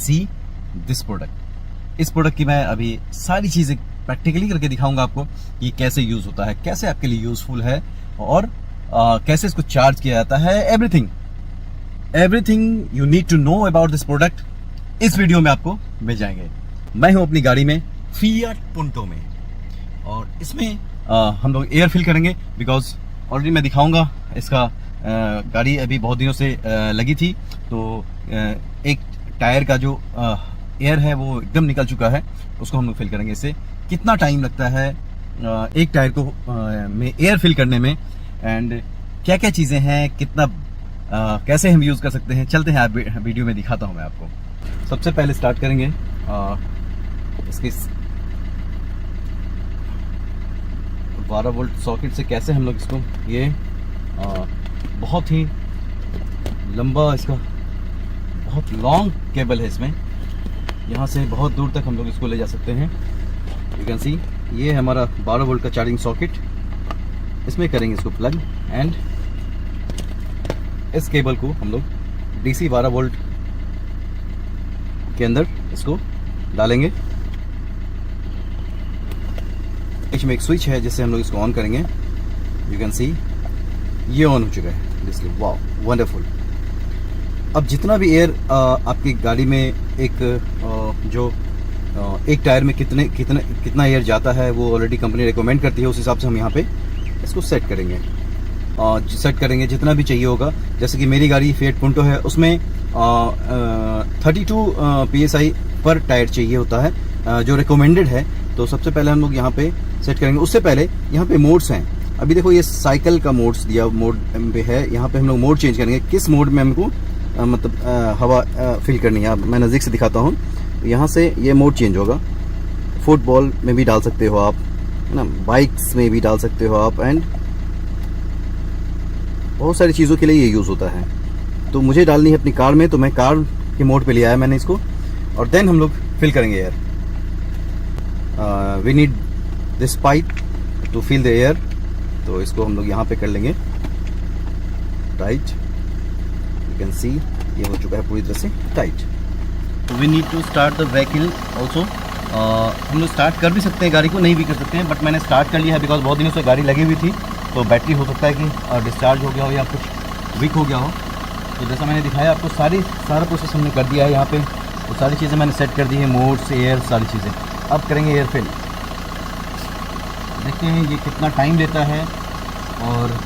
See this product. इस product की मैं अभी सारी चीज़ें प्रैक्टिकली करके दिखाऊंगा आपको कि कैसे यूज़ होता है, कैसे आपके लिए यूज़फुल है और कैसे इसको चार्ज किया जाता है। Everything you need to know about this product इस वीडियो में आपको मिल जाएंगे। मैं हूं अपनी गाड़ी में फिएट पुंटो में और इसमें हम लोग एयर फिल करेंगे बिकॉज ऑलरेडी मैं दिखाऊंगा इसका गाड़ी अभी बहुत दिनों से लगी थी तो एक टायर का जो एयर है वो एकदम निकल चुका है, उसको हम लोग फिल करेंगे। इससे कितना टाइम लगता है एक टायर को में एयर फिल करने में एंड क्या क्या चीज़ें हैं, कितना कैसे हम यूज़ कर सकते हैं, चलते हैं आप वीडियो में दिखाता हूँ मैं आपको। सबसे पहले स्टार्ट करेंगे इसके 12 वोल्ट सॉकेट से कैसे हम लोग इसको ये बहुत ही लंबा इसका बहुत लॉन्ग केबल है, इसमें यहाँ से बहुत दूर तक हम लोग इसको ले जा सकते हैं। यू कैन सी ये है हमारा 12 वोल्ट का चार्जिंग सॉकेट, इसमें करेंगे इसको प्लग एंड इस केबल को हम लोग डीसी 12 वोल्ट के अंदर इसको डालेंगे। इसमें एक स्विच है जिससे हम लोग इसको ऑन करेंगे। यू कैन सी ये ऑन हो चुका है, इसलिए वाओ वंडरफुल। अब जितना भी एयर आपकी गाड़ी में एक एक टायर में कितना एयर जाता है वो ऑलरेडी कंपनी रिकमेंड करती है, उस हिसाब से हम यहाँ पे इसको सेट करेंगे। जितना भी चाहिए होगा। जैसे कि मेरी गाड़ी फिएट पुंटो है, उसमें 32 PSI पर टायर चाहिए होता है जो रिकमेंडेड है। तो सबसे पहले हम लोग यहाँ पे सेट करेंगे। उससे पहले यहाँ पे मोड्स हैं। अभी देखो ये साइकिल का मोड्स दिया मोड पे है, यहाँ पे हम लोग मोड चेंज करेंगे किस मोड में हमको मतलब हवा फिल करनी है। मैं नज़दीक से दिखाता हूँ। यहाँ से ये मोड चेंज होगा। फुटबॉल में भी डाल सकते हो आप, है ना, बाइक्स में भी डाल सकते हो आप एंड बहुत सारी चीज़ों के लिए ये यूज़ होता है। तो मुझे डालनी है अपनी कार में, तो मैं कार के मोड पे ले आया मैंने इसको और देन हम लोग फिल करेंगे air. We need this pipe to fill the air, तो इसको हम लोग यहाँ पे कर लेंगे टाइट। यू कैन सी ये हो चुका है पूरी तरह से tight. We need to start the vehicle also. हम लोग स्टार्ट कर भी सकते हैं गाड़ी को, नहीं भी कर सकते हैं, बट मैंने स्टार्ट कर लिया है बिकॉज बहुत दिनों से गाड़ी लगी हुई थी तो बैटरी हो सकता है कि डिस्चार्ज हो गया हो या कुछ वीक हो गया हो। तो जैसा मैंने दिखाया आपको सारा प्रोसेस हमने कर दिया है यहाँ पे। तो सारी चीज़ें मैंने सेट कर दी है, मोड्स, एयर, सारी चीज़ें। अब करेंगे एयर फिल। देखते हैं ये कितना टाइम लेता है और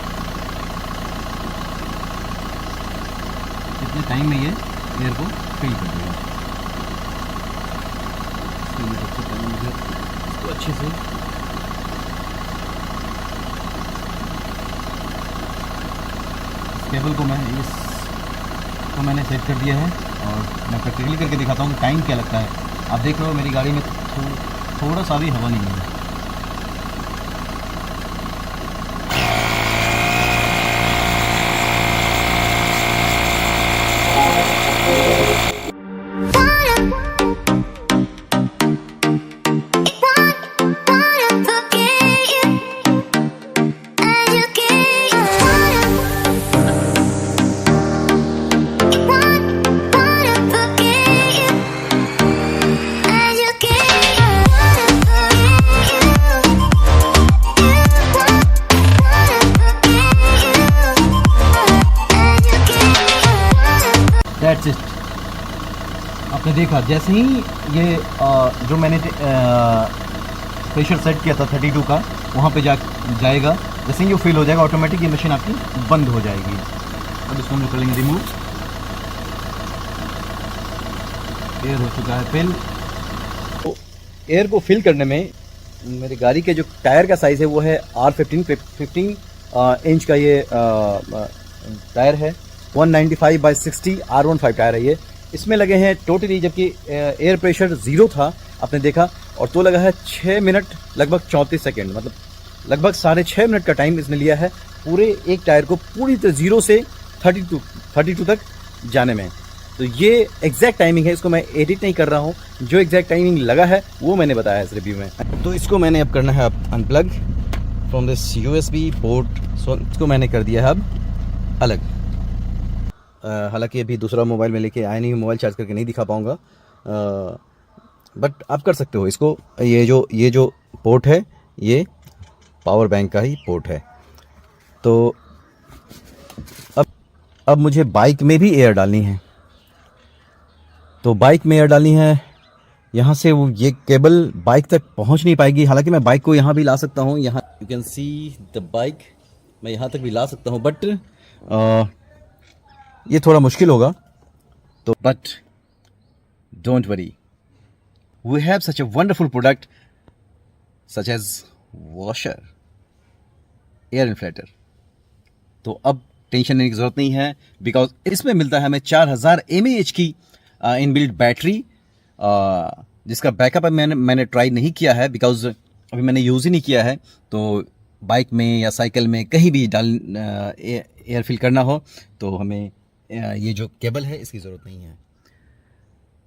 कितने टाइम में ये एयर को फिल कर देगा। सबसे पहले मुझे इसको अच्छे से केबल को मैंने सेट कर दिया है और मैं प्रैक्टिकली करके दिखाता हूँ कि टाइम क्या लगता है। आप देख रहे हो मेरी गाड़ी में थोड़ा सा भी हवा नहीं है। That's it। आपने देखा जैसे ही ये जो मैंने प्रेशर सेट किया था 32 का, वहाँ पे जाएगा। जैसे ही ये फिल हो जाएगा ऑटोमेटिक ये मशीन आपकी बंद हो जाएगी। अब इसको हम लोग करेंगे रिमूव। एयर हो चुका है फिल। तो एयर को फिल करने में मेरी गाड़ी के जो टायर का साइज़ है वो है R15 इंच का ये टायर है। 195/60 R15 टायर है ये। इसमें लगे हैं टोटली, जबकि एयर प्रेशर 0 था आपने देखा, और तो लगा है 6 मिनट लगभग 34 सेकेंड, मतलब लगभग 6.5 मिनट का टाइम इसने लिया है पूरे एक टायर को पूरी तरह 0 से 32 तक जाने में। तो ये एग्जैक्ट टाइमिंग है, इसको मैं एडिट नहीं कर रहा हूँ। जो एग्जैक्ट टाइमिंग लगा है वो मैंने बताया है इस रिव्यू में। तो इसको मैंने अब करना है unplug from this USB port. So इसको मैंने कर दिया है अब अलग। हालांकि अभी दूसरा मोबाइल में लेके आया नहीं, मोबाइल चार्ज करके नहीं दिखा पाऊँगा, बट आप कर सकते हो इसको। ये जो पोर्ट है ये पावर बैंक का ही पोर्ट है। तो अब मुझे बाइक में भी एयर डालनी है। तो बाइक में एयर डालनी है, यहाँ से वो ये केबल बाइक तक पहुँच नहीं पाएगी। हालांकि मैं बाइक को यहाँ भी ला सकता हूँ, यहाँ you can see the bike, मैं यहाँ तक भी ला सकता हूँ, बट ये थोड़ा मुश्किल होगा। तो but don't worry, we have such a wonderful product such as washer, air inflator. तो अब टेंशन लेने की ज़रूरत नहीं है, बिकॉज इसमें मिलता है हमें 4000 mAh की इनबिल्ट बैटरी, जिसका बैकअप मैंने ट्राई नहीं किया है, बिकॉज अभी मैंने यूज़ ही नहीं किया है। तो बाइक में या साइकिल में कहीं भी एयर फिल करना हो तो हमें ये जो केबल है इसकी ज़रूरत नहीं है।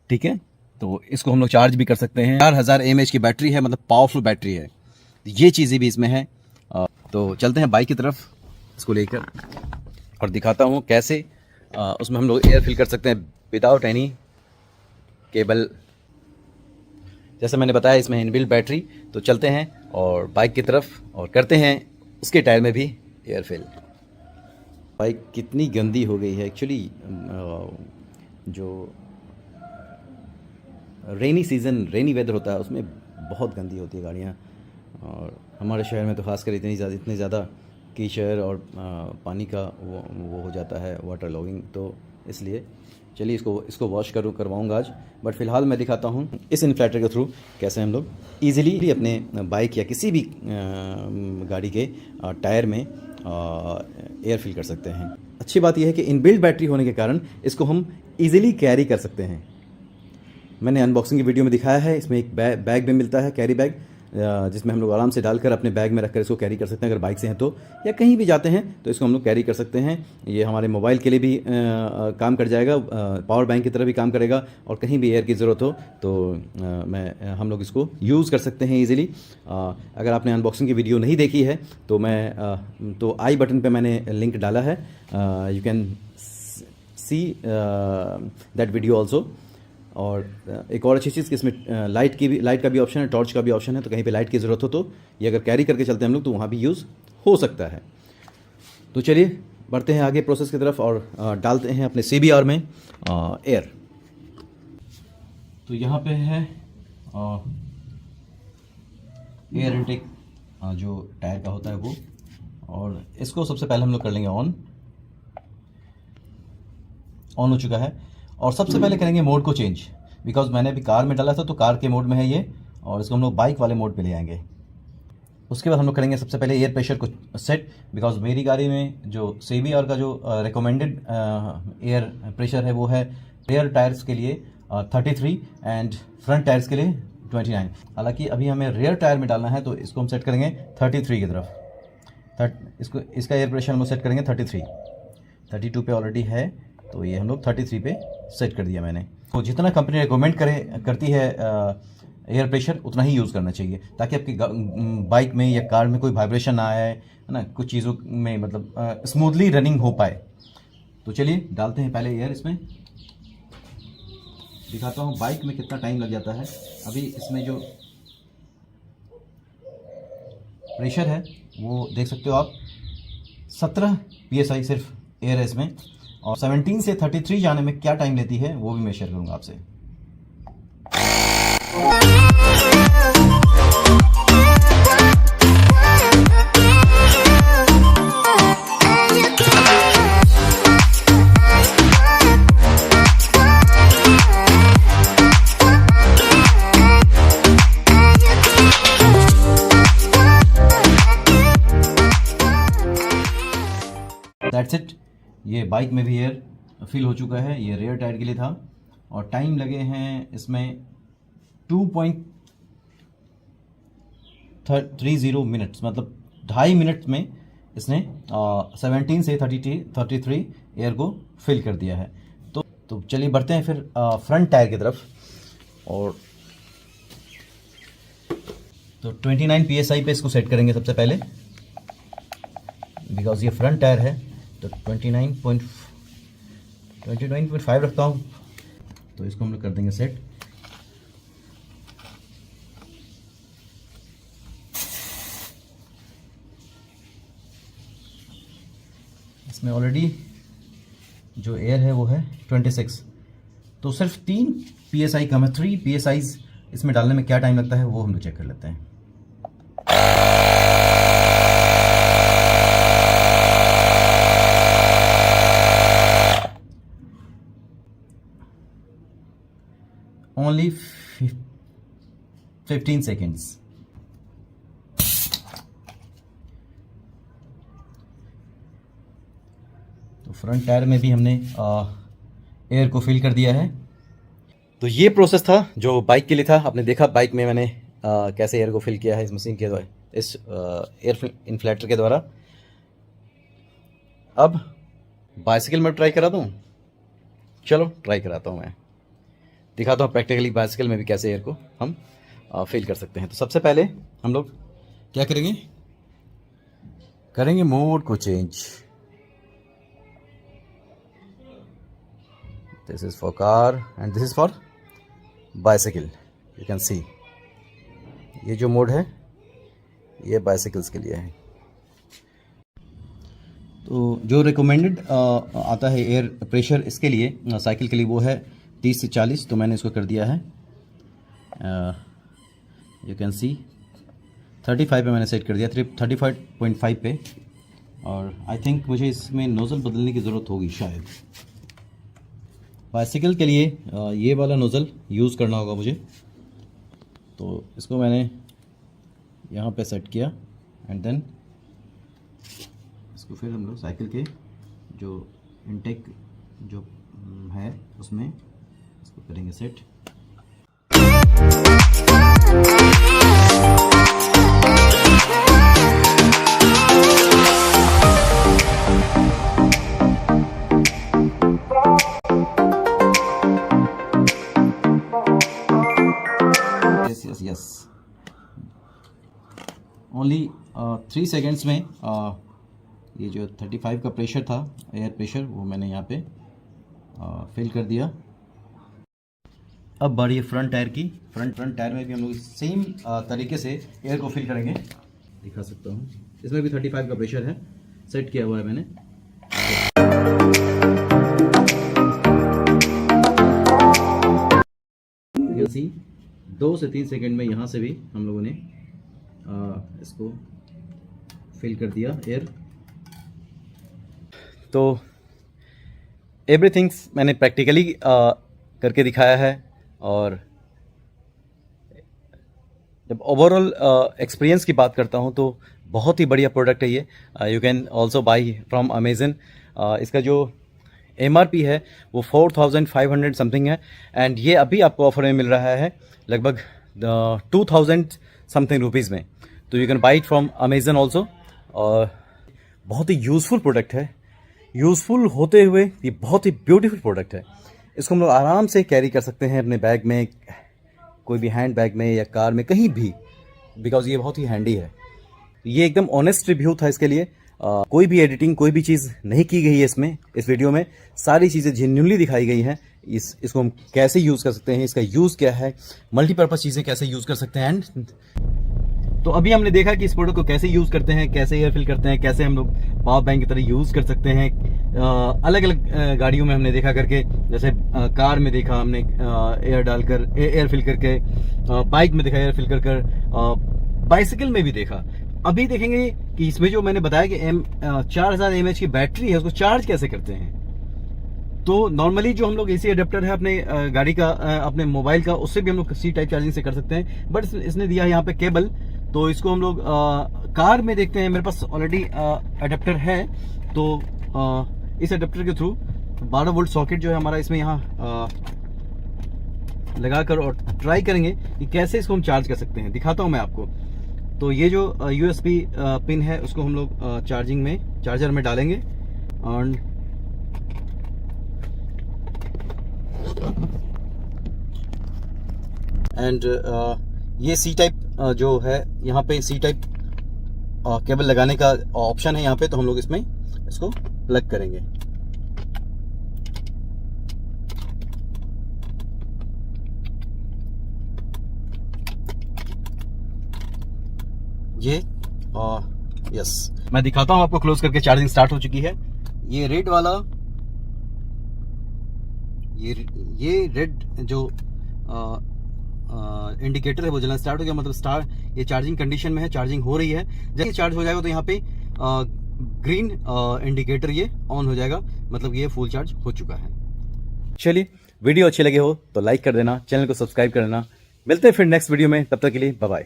ठीक है, तो इसको हम लोग चार्ज भी कर सकते हैं। 4000 mAh की बैटरी है, मतलब पावरफुल बैटरी है। ये चीज़ें भी इसमें है। तो चलते हैं बाइक की तरफ इसको लेकर और दिखाता हूँ कैसे उसमें हम लोग एयर फिल कर सकते हैं विदाउट एनी केबल। जैसे मैंने बताया इसमें इनबिल्ट बैटरी। तो चलते हैं और बाइक की तरफ और करते हैं उसके टायर में भी एयर फिल। बाइक कितनी गंदी हो गई है एक्चुअली, जो रेनी वेदर होता है उसमें बहुत गंदी होती है गाड़ियाँ। और हमारे शहर में तो खासकर इतनी ज़्यादा कीचड़ और पानी का वो हो जाता है, वाटर लॉगिंग। तो इसलिए चलिए इसको वॉश करवाऊँगा आज। बट फ़िलहाल मैं दिखाता हूँ इस इन्फ्लेटर के थ्रू कैसे हम लोग ईज़िली अपने बाइक या किसी भी गाड़ी के टायर में एयर फिल कर सकते हैं। अच्छी बात यह है कि इनबिल्ट बैटरी होने के कारण इसको हम ईज़िली कैरी कर सकते हैं। मैंने अनबॉक्सिंग की वीडियो में दिखाया है, इसमें एक बैग भी मिलता है, कैरी बैग, जिसमें हम लोग आराम से डालकर अपने बैग में रखकर इसको कैरी कर सकते हैं। अगर बाइक से हैं तो, या कहीं भी जाते हैं तो इसको हम लोग कैरी कर सकते हैं। ये हमारे मोबाइल के लिए भी काम कर जाएगा, पावर बैंक की तरह भी काम करेगा। और कहीं भी एयर की ज़रूरत हो तो हम लोग इसको यूज़ कर सकते हैं ईज़िली। अगर आपने अनबॉक्सिंग की वीडियो नहीं देखी है तो आई बटन पर मैंने लिंक डाला है, you can see that video also. और एक और अच्छी चीज़ कि इसमें लाइट का भी ऑप्शन है, टॉर्च का भी ऑप्शन है। तो कहीं पे लाइट की ज़रूरत हो तो ये अगर कैरी करके चलते हैं हम लोग तो वहाँ भी यूज़ हो सकता है। तो चलिए बढ़ते हैं आगे प्रोसेस की तरफ और डालते हैं अपने CBR में एयर। तो यहाँ पे है एयर इनटेक जो टायर का होता है वो, और इसको सबसे पहले हम लोग कर लेंगे ऑन हो चुका है। और सबसे पहले करेंगे मोड को चेंज, बिकॉज मैंने अभी कार में डाला था तो कार के मोड में है ये, और इसको हम लोग बाइक वाले मोड पे ले आएंगे। उसके बाद हम लोग करेंगे सबसे पहले एयर प्रेशर को सेट, बिकॉज मेरी गाड़ी में जो CBR का जो रिकमेंडेड एयर प्रेशर है वो है रेयर टायर्स के लिए 33 एंड फ्रंट टायर्स के लिए 29। हालांकि अभी हमें रेयर टायर में डालना है तो इसको हम सेट करेंगे 33 की तरफ। इसका एयर प्रेशर हम सेट करेंगे 32 पे ऑलरेडी है, तो ये हम लोग 33 पे सेट कर दिया मैंने। तो जितना कंपनी रिकमेंड करती है एयर प्रेशर उतना ही यूज़ करना चाहिए, ताकि आपकी बाइक में या कार में कोई वाइब्रेशन ना आए, है ना, कुछ चीज़ों में मतलब स्मूथली रनिंग हो पाए। तो चलिए डालते हैं पहले एयर इसमें। दिखाता हूँ बाइक में कितना टाइम लग जाता है। अभी इसमें जो प्रेशर है वो देख सकते हो आप, 17 PSI सिर्फ एयर है इसमें। और 17 से 33 जाने में क्या टाइम लेती है वो भी मैं शेयर करूंगा आपसे। दैट्स इट, ये बाइक में भी एयर फिल हो चुका है। ये रेयर टायर के लिए था और टाइम लगे हैं इसमें 2.30 मिनट्स, मतलब 2.5 मिनट में इसने 17 से 33 एयर को फिल कर दिया है। तो चलिए बढ़ते हैं फिर फ्रंट टायर की तरफ। और तो 29 PSI पे इसको सेट करेंगे सबसे पहले, बिकॉज ये फ्रंट टायर है। तो 29.5 रखता हूँ, तो इसको हम लोग कर देंगे सेट। इसमें ऑलरेडी जो एयर है वो है 26, तो सिर्फ 3 PSI कम है। 3 PSI इसमें डालने में क्या टाइम लगता है वो हम लोग चेक कर लेते हैं। Only 15 seconds. तो फ्रंट टायर में भी हमने एयर को फिल कर दिया है। तो ये प्रोसेस था जो बाइक के लिए था। आपने देखा बाइक में मैंने कैसे एयर को फिल किया है इस मशीन के द्वारा, इस एयर इन्फ्लेटर के द्वारा। अब बाइसिकल में ट्राई करा दूँ, चलो ट्राई कराता हूँ। मैं दिखाता हूँ प्रैक्टिकली बाइसिकल में भी कैसे एयर को हम फिल कर सकते हैं। तो सबसे पहले हम लोग क्या करेंगे, करेंगे मोड को change. This is for car and this is for bicycle. You can see ये जो मोड है ये बाइसिकल्स के लिए है। तो जो रिकमेंडेड आता है एयर प्रेशर इसके लिए साइकिल के लिए वो है 30 से 40। तो मैंने इसको कर दिया है, यू कैन सी 35 पे मैंने सेट कर दिया, 35.5 पे। और आई थिंक मुझे इसमें नोज़ल बदलने की ज़रूरत होगी शायद। बाइसिकल के लिए ये वाला नोज़ल यूज़ करना होगा मुझे। तो इसको मैंने यहाँ पे सेट किया एंड देन इसको फिर हम लोग साइकिल के जो इनटेक जो है उसमें इसको करेंगे सेट। यस ओनली 3 सेकेंड्स में ये जो 35 का प्रेशर था, एयर प्रेशर, वो मैंने यहाँ पे फिल कर दिया। अब बारी है फ्रंट टायर की। फ्रंट टायर में भी हम लोग सेम तरीके से एयर को फिल करेंगे। दिखा सकता हूँ, इसमें भी 35 का प्रेशर है, सेट किया हुआ है मैंने। सी 2 से 3 सेकंड में यहाँ से भी हम लोगों ने इसको फिल कर दिया एयर। तो एवरीथिंग्स मैंने प्रैक्टिकली करके दिखाया है। और जब ओवरऑल एक्सपीरियंस की बात करता हूँ तो बहुत ही बढ़िया प्रोडक्ट है ये। You can also by from Amazon. इसका जो MRP है वो 4500 समथिंग है एंड ये अभी आपको ऑफर में मिल रहा है लगभग 2000 समथिंग रुपीज़ में। तो you can buy it from Amazon also. और बहुत ही यूज़फुल प्रोडक्ट है। यूज़फुल होते हुए ये बहुत ही ब्यूटीफुल प्रोडक्ट है। इसको हम लोग आराम से कैरी कर सकते हैं अपने बैग में, कोई भी हैंड बैग में या कार में, कहीं भी, बिकॉज ये बहुत ही हैंडी है। ये एकदम ऑनेस्ट रिव्यू था इसके लिए। कोई भी एडिटिंग, कोई भी चीज़ नहीं की गई है इसमें। इस वीडियो में सारी चीज़ें जेन्युइनली दिखाई गई हैं। इसको हम कैसे यूज़ कर सकते हैं, इसका यूज़ क्या है, मल्टीपर्पज़ चीज़ें कैसे यूज़ कर सकते हैं। एंड तो अभी हमने देखा कि इस प्रोडक्ट को कैसे यूज़ करते हैं, कैसे एयर फिल करते हैं, कैसे हम लोग पावर बैंक की तरह यूज़ कर सकते हैं। अलग अलग गाड़ियों में हमने देखा करके, जैसे कार में देखा हमने एयर डालकर, एयर फिल करके, बाइक में देखा एयर फिल कर, बाइसिकल में भी देखा। अभी देखेंगे कि इसमें जो मैंने बताया कि 4000 mAh की बैटरी है, उसको चार्ज कैसे करते हैं। तो नॉर्मली जो हम लोग AC अडेप्टर है अपने गाड़ी का, अपने मोबाइल का, उससे भी हम लोग C टाइप चार्जिंग से कर सकते हैं। बट इसने दिया है यहाँ पे केबल, तो इसको हम लोग कार में देखते हैं। मेरे पास ऑलरेडी अडेप्टर है, तो इस अडेप्टर के थ्रू 12 वोल्ट सॉकेट जो है हमारा इसमें यहाँ लगाकर और ट्राई करेंगे कि कैसे इसको हम चार्ज कर सकते हैं। दिखाता हूँ मैं आपको। तो ये जो USB पिन है उसको हम लोग चार्जर में डालेंगे। एंड ये C टाइप जो है यहाँ पे C टाइप केबल लगाने का ऑप्शन है यहाँ पे, तो हम लोग इसमें इसको प्लग करेंगे। ये यस, मैं दिखाता हूँ आपको क्लोज करके। चार्जिंग स्टार्ट हो चुकी है। ये रेड वाला, ये रेड जो इंडिकेटर है वो जलना स्टार्ट हो गया, मतलब ये चार्जिंग कंडीशन में है, चार्जिंग हो रही है। जैसे चार्ज हो जाएगा तो यहाँ पे ग्रीन इंडिकेटर ये ऑन हो जाएगा, मतलब ये फुल चार्ज हो चुका है। चलिए, वीडियो अच्छे लगे हो तो लाइक कर देना, चैनल को सब्सक्राइब कर देना। मिलते हैं फिर नेक्स्ट वीडियो में, तब तक के लिए bye bye.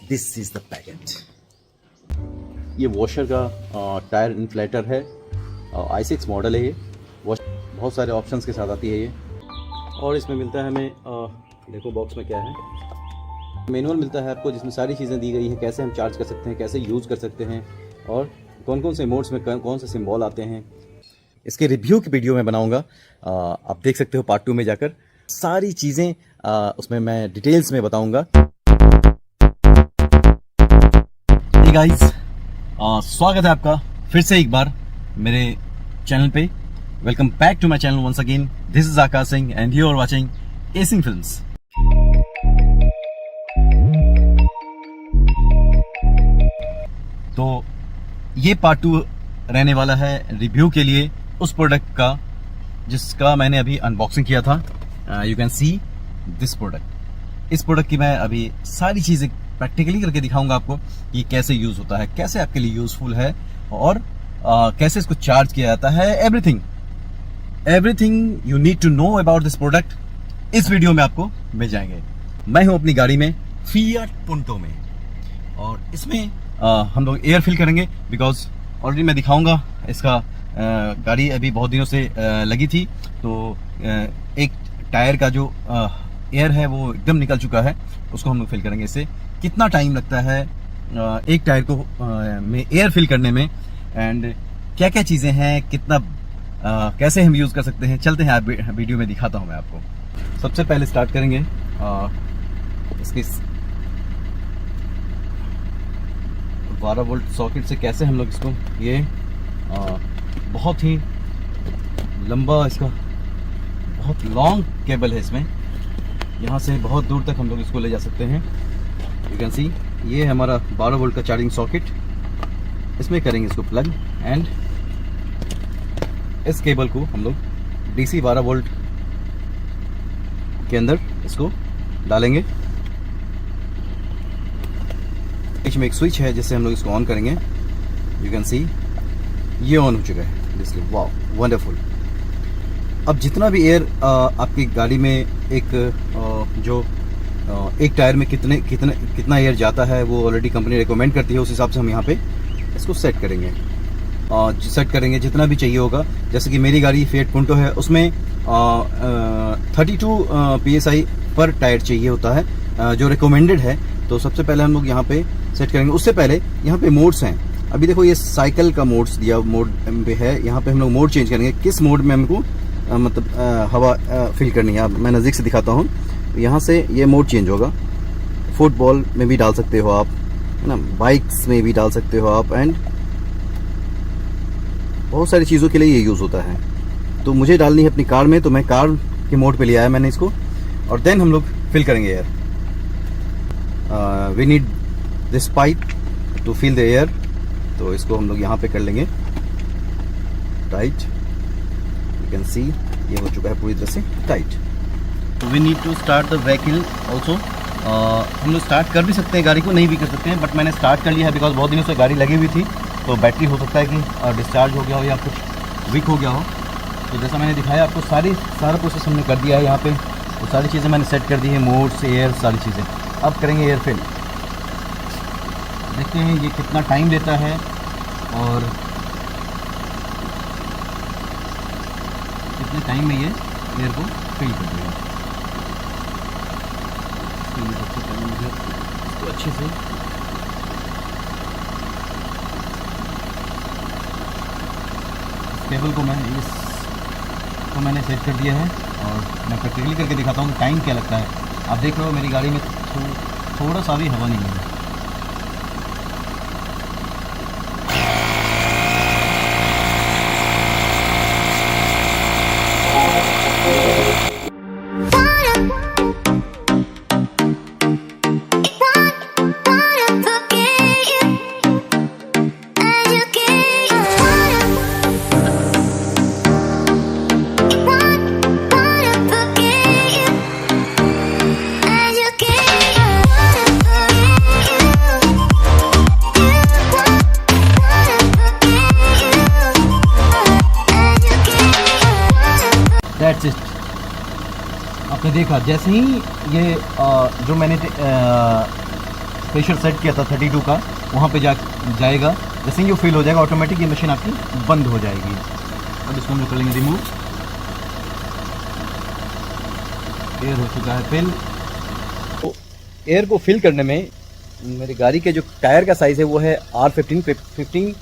This is the packet. ये वॉशर का टायर इन्फ्लेटर है, i6 मॉडल है ये। बहुत सारे ऑप्शंस के साथ आती है ये, और इसमें मिलता है हमें देखो बॉक्स में क्या है, मैनुअल मिलता है आपको, जिसमें सारी चीज़ें दी गई हैं, कैसे हम चार्ज कर सकते हैं, कैसे यूज़ कर सकते हैं, और कौन कौन से मोड्स में कौन से सिंबल आते हैं। इसके रिव्यू की वीडियो मैं बनाऊंगा, आप देख सकते हो पार्ट 2 में जाकर। सारी चीज़ें उसमें मैं डिटेल्स में बताऊंगा। हे गाइस, स्वागत है आपका फिर से एक बार मेरे चैनल पे। Welcome back to my channel once again. This is Akash Singh and you are watching acing films. तो ये पार्ट 2 रहने वाला है रिव्यू के लिए उस प्रोडक्ट का जिसका मैंने अभी अनबॉक्सिंग किया था। You can see this product. इस प्रोडक्ट की मैं अभी सारी चीज़ें प्रैक्टिकली करके दिखाऊंगा आपको कि कैसे यूज़ होता है, कैसे आपके लिए यूज़फुल है, और कैसे इसको चार्ज किया जाता है। Everything you need to know about this product इस वीडियो में आपको मिल जाएंगे। मैं हूं अपनी गाड़ी में, फिएट पुंटो में, और इसमें हम लोग एयर फिल करेंगे, बिकॉज ऑलरेडी मैं दिखाऊंगा इसका गाड़ी अभी बहुत दिनों से लगी थी, तो एक टायर का जो एयर है वो एकदम निकल चुका है, उसको हम लोग फिल करेंगे। इससे कितना टाइम लगता है एक टायर को में एयर फिल करने में, एंड क्या क्या चीज़ें हैं, कितना कैसे हम यूज़ कर सकते हैं, चलते हैं वीडियो में दिखाता हूँ मैं आपको। सबसे पहले स्टार्ट करेंगे इसके 12 वोल्ट सॉकेट से, कैसे हम लोग इसको, ये बहुत ही लंबा, इसका बहुत लॉन्ग केबल है इसमें, यहाँ से बहुत दूर तक हम लोग इसको ले जा सकते हैं। यू कैन सी ये है हमारा 12 वोल्ट का चार्जिंग सॉकेट। इसमें करेंगे इसको प्लग, एंड इस केबल को हम लोग DC 12 वोल्ट के अंदर इसको डालेंगे। बीच में एक स्विच है जिससे हम लोग इसको ऑन करेंगे। यू कैन सी ये ऑन हो चुका है। Wow, wonderful. अब जितना भी एयर आपकी गाड़ी में एक टायर में कितना एयर जाता है वो ऑलरेडी कंपनी रिकमेंड करती है, उस हिसाब से हम यहाँ पे इसको सेट करेंगे। जितना भी चाहिए होगा। जैसे कि मेरी गाड़ी फिएट पुंटो है, उसमें 32 PSI पर टायर चाहिए होता है, जो रिकमेंडेड है। तो सबसे पहले हम लोग यहाँ पे सेट करेंगे। उससे पहले यहाँ पे मोड्स हैं। अभी देखो ये साइकिल का मोड पे है, यहाँ पे हम लोग मोड चेंज करेंगे, किस मोड में हमको हवा फिल करनी है। मैं नज़दीक से दिखाता हूँ। यहाँ से ये मोड चेंज होगा। फुटबॉल में भी डाल सकते हो आप, है ना, बाइक्स में भी डाल सकते हो आप, एंड बहुत सारी चीज़ों के लिए ये यूज़ होता है। तो मुझे डालनी है अपनी कार में, तो मैं कार के मोड पे ले आया मैंने इसको, और देन हम लोग फिल करेंगे air. We need this pipe to fill the air, तो इसको हम लोग यहाँ पे कर लेंगे टाइट। यू कैन सी ये हो चुका है पूरी तरह से टाइट। तो we need to start the vehicle also. हम लोग स्टार्ट कर भी सकते हैं गाड़ी को, नहीं भी कर सकते हैं, बट मैंने स्टार्ट कर लिया है, बिकॉज बहुत दिनों से गाड़ी लगी हुई थी, तो बैटरी हो सकता है कि डिस्चार्ज हो गया हो या कुछ वीक हो गया हो। तो जैसा मैंने दिखाया आपको, सारा प्रोसेस हमने कर दिया है यहाँ पे। तो सारी चीज़ें मैंने सेट कर दी है, मोड्स, एयर, सारी चीज़ें। अब करेंगे एयर फिल। देखते हैं ये कितना टाइम लेता है और कितने टाइम में ये एयर को फिल कर देगा। सबसे पहले मुझे इसको अच्छे से केबल को मैंने सेट कर दिया है, और मैं प्रैक्टिकली करके दिखाता हूँ टाइम क्या लगता है। आप देख रहे हो मेरी गाड़ी में थोड़ा सा भी हवा नहीं है। आपने देखा जैसे ही ये जो मैंने प्रेशर सेट किया था 32 का, वहाँ पे जाएगा। जैसे ही ये फिल हो जाएगा ऑटोमेटिक ये मशीन आपकी बंद हो जाएगी। अब इसको हम लोग कर लेंगे रिमूव। एयर हो चुका है फिल। तो एयर को फिल करने में मेरी गाड़ी के जो टायर का साइज़ है वो है R15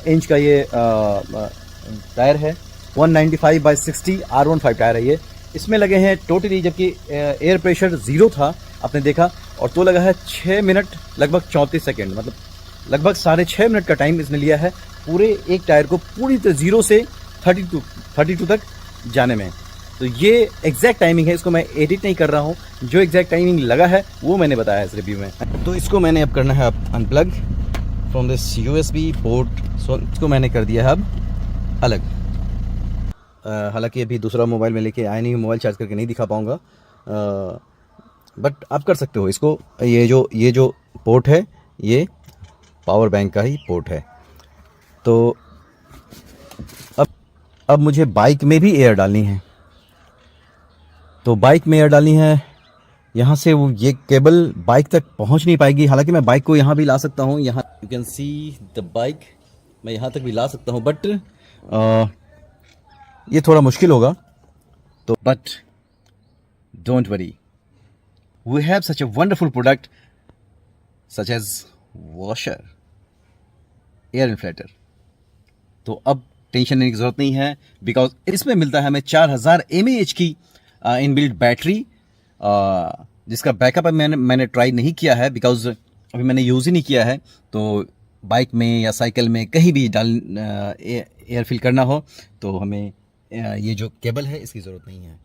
इंच का ये टायर है। 195/60 R15 टायर है ये। इसमें लगे हैं टोटली, जबकि एयर प्रेशर 0 था आपने देखा, और तो लगा है 6 मिनट लगभग 34 सेकेंड, मतलब लगभग 6.5 मिनट का टाइम इसने लिया है पूरे एक टायर को पूरी तरह 0 से 32 तक जाने में। तो ये एग्जैक्ट टाइमिंग है, इसको मैं एडिट नहीं कर रहा हूँ, जो एग्जैक्ट टाइमिंग लगा है वो मैंने बताया इस रिव्यू में। तो इसको मैंने अब करना है अब unplug from this USB port. So इसको मैंने कर दिया है अब अलग। हालांकि अभी दूसरा मोबाइल में लेके आया नहीं, मोबाइल चार्ज करके नहीं दिखा पाऊँगा, बट आप कर सकते हो इसको। ये जो पोर्ट है ये पावर बैंक का ही पोर्ट है। तो अब मुझे बाइक में भी एयर डालनी है। तो बाइक में एयर डालनी है, यहाँ से वो ये केबल बाइक तक पहुँच नहीं पाएगी। हालांकि मैं बाइक को यहाँ भी ला सकता हूँ, यहाँ you can see the bike, मैं यहाँ तक भी ला सकता हूँ, बट ये थोड़ा मुश्किल होगा। तो but don't worry, we have such a wonderful product such as washer, air inflator. तो अब टेंशन लेने की ज़रूरत नहीं है, बिकॉज इसमें मिलता है हमें 4000 mAh की इनबिल्ट बैटरी, जिसका बैकअप मैंने ट्राई नहीं किया है, बिकॉज अभी मैंने यूज़ ही नहीं किया है। तो बाइक में या साइकिल में कहीं भी एयर फिल करना हो तो हमें ये जो केबल है इसकी ज़रूरत नहीं है,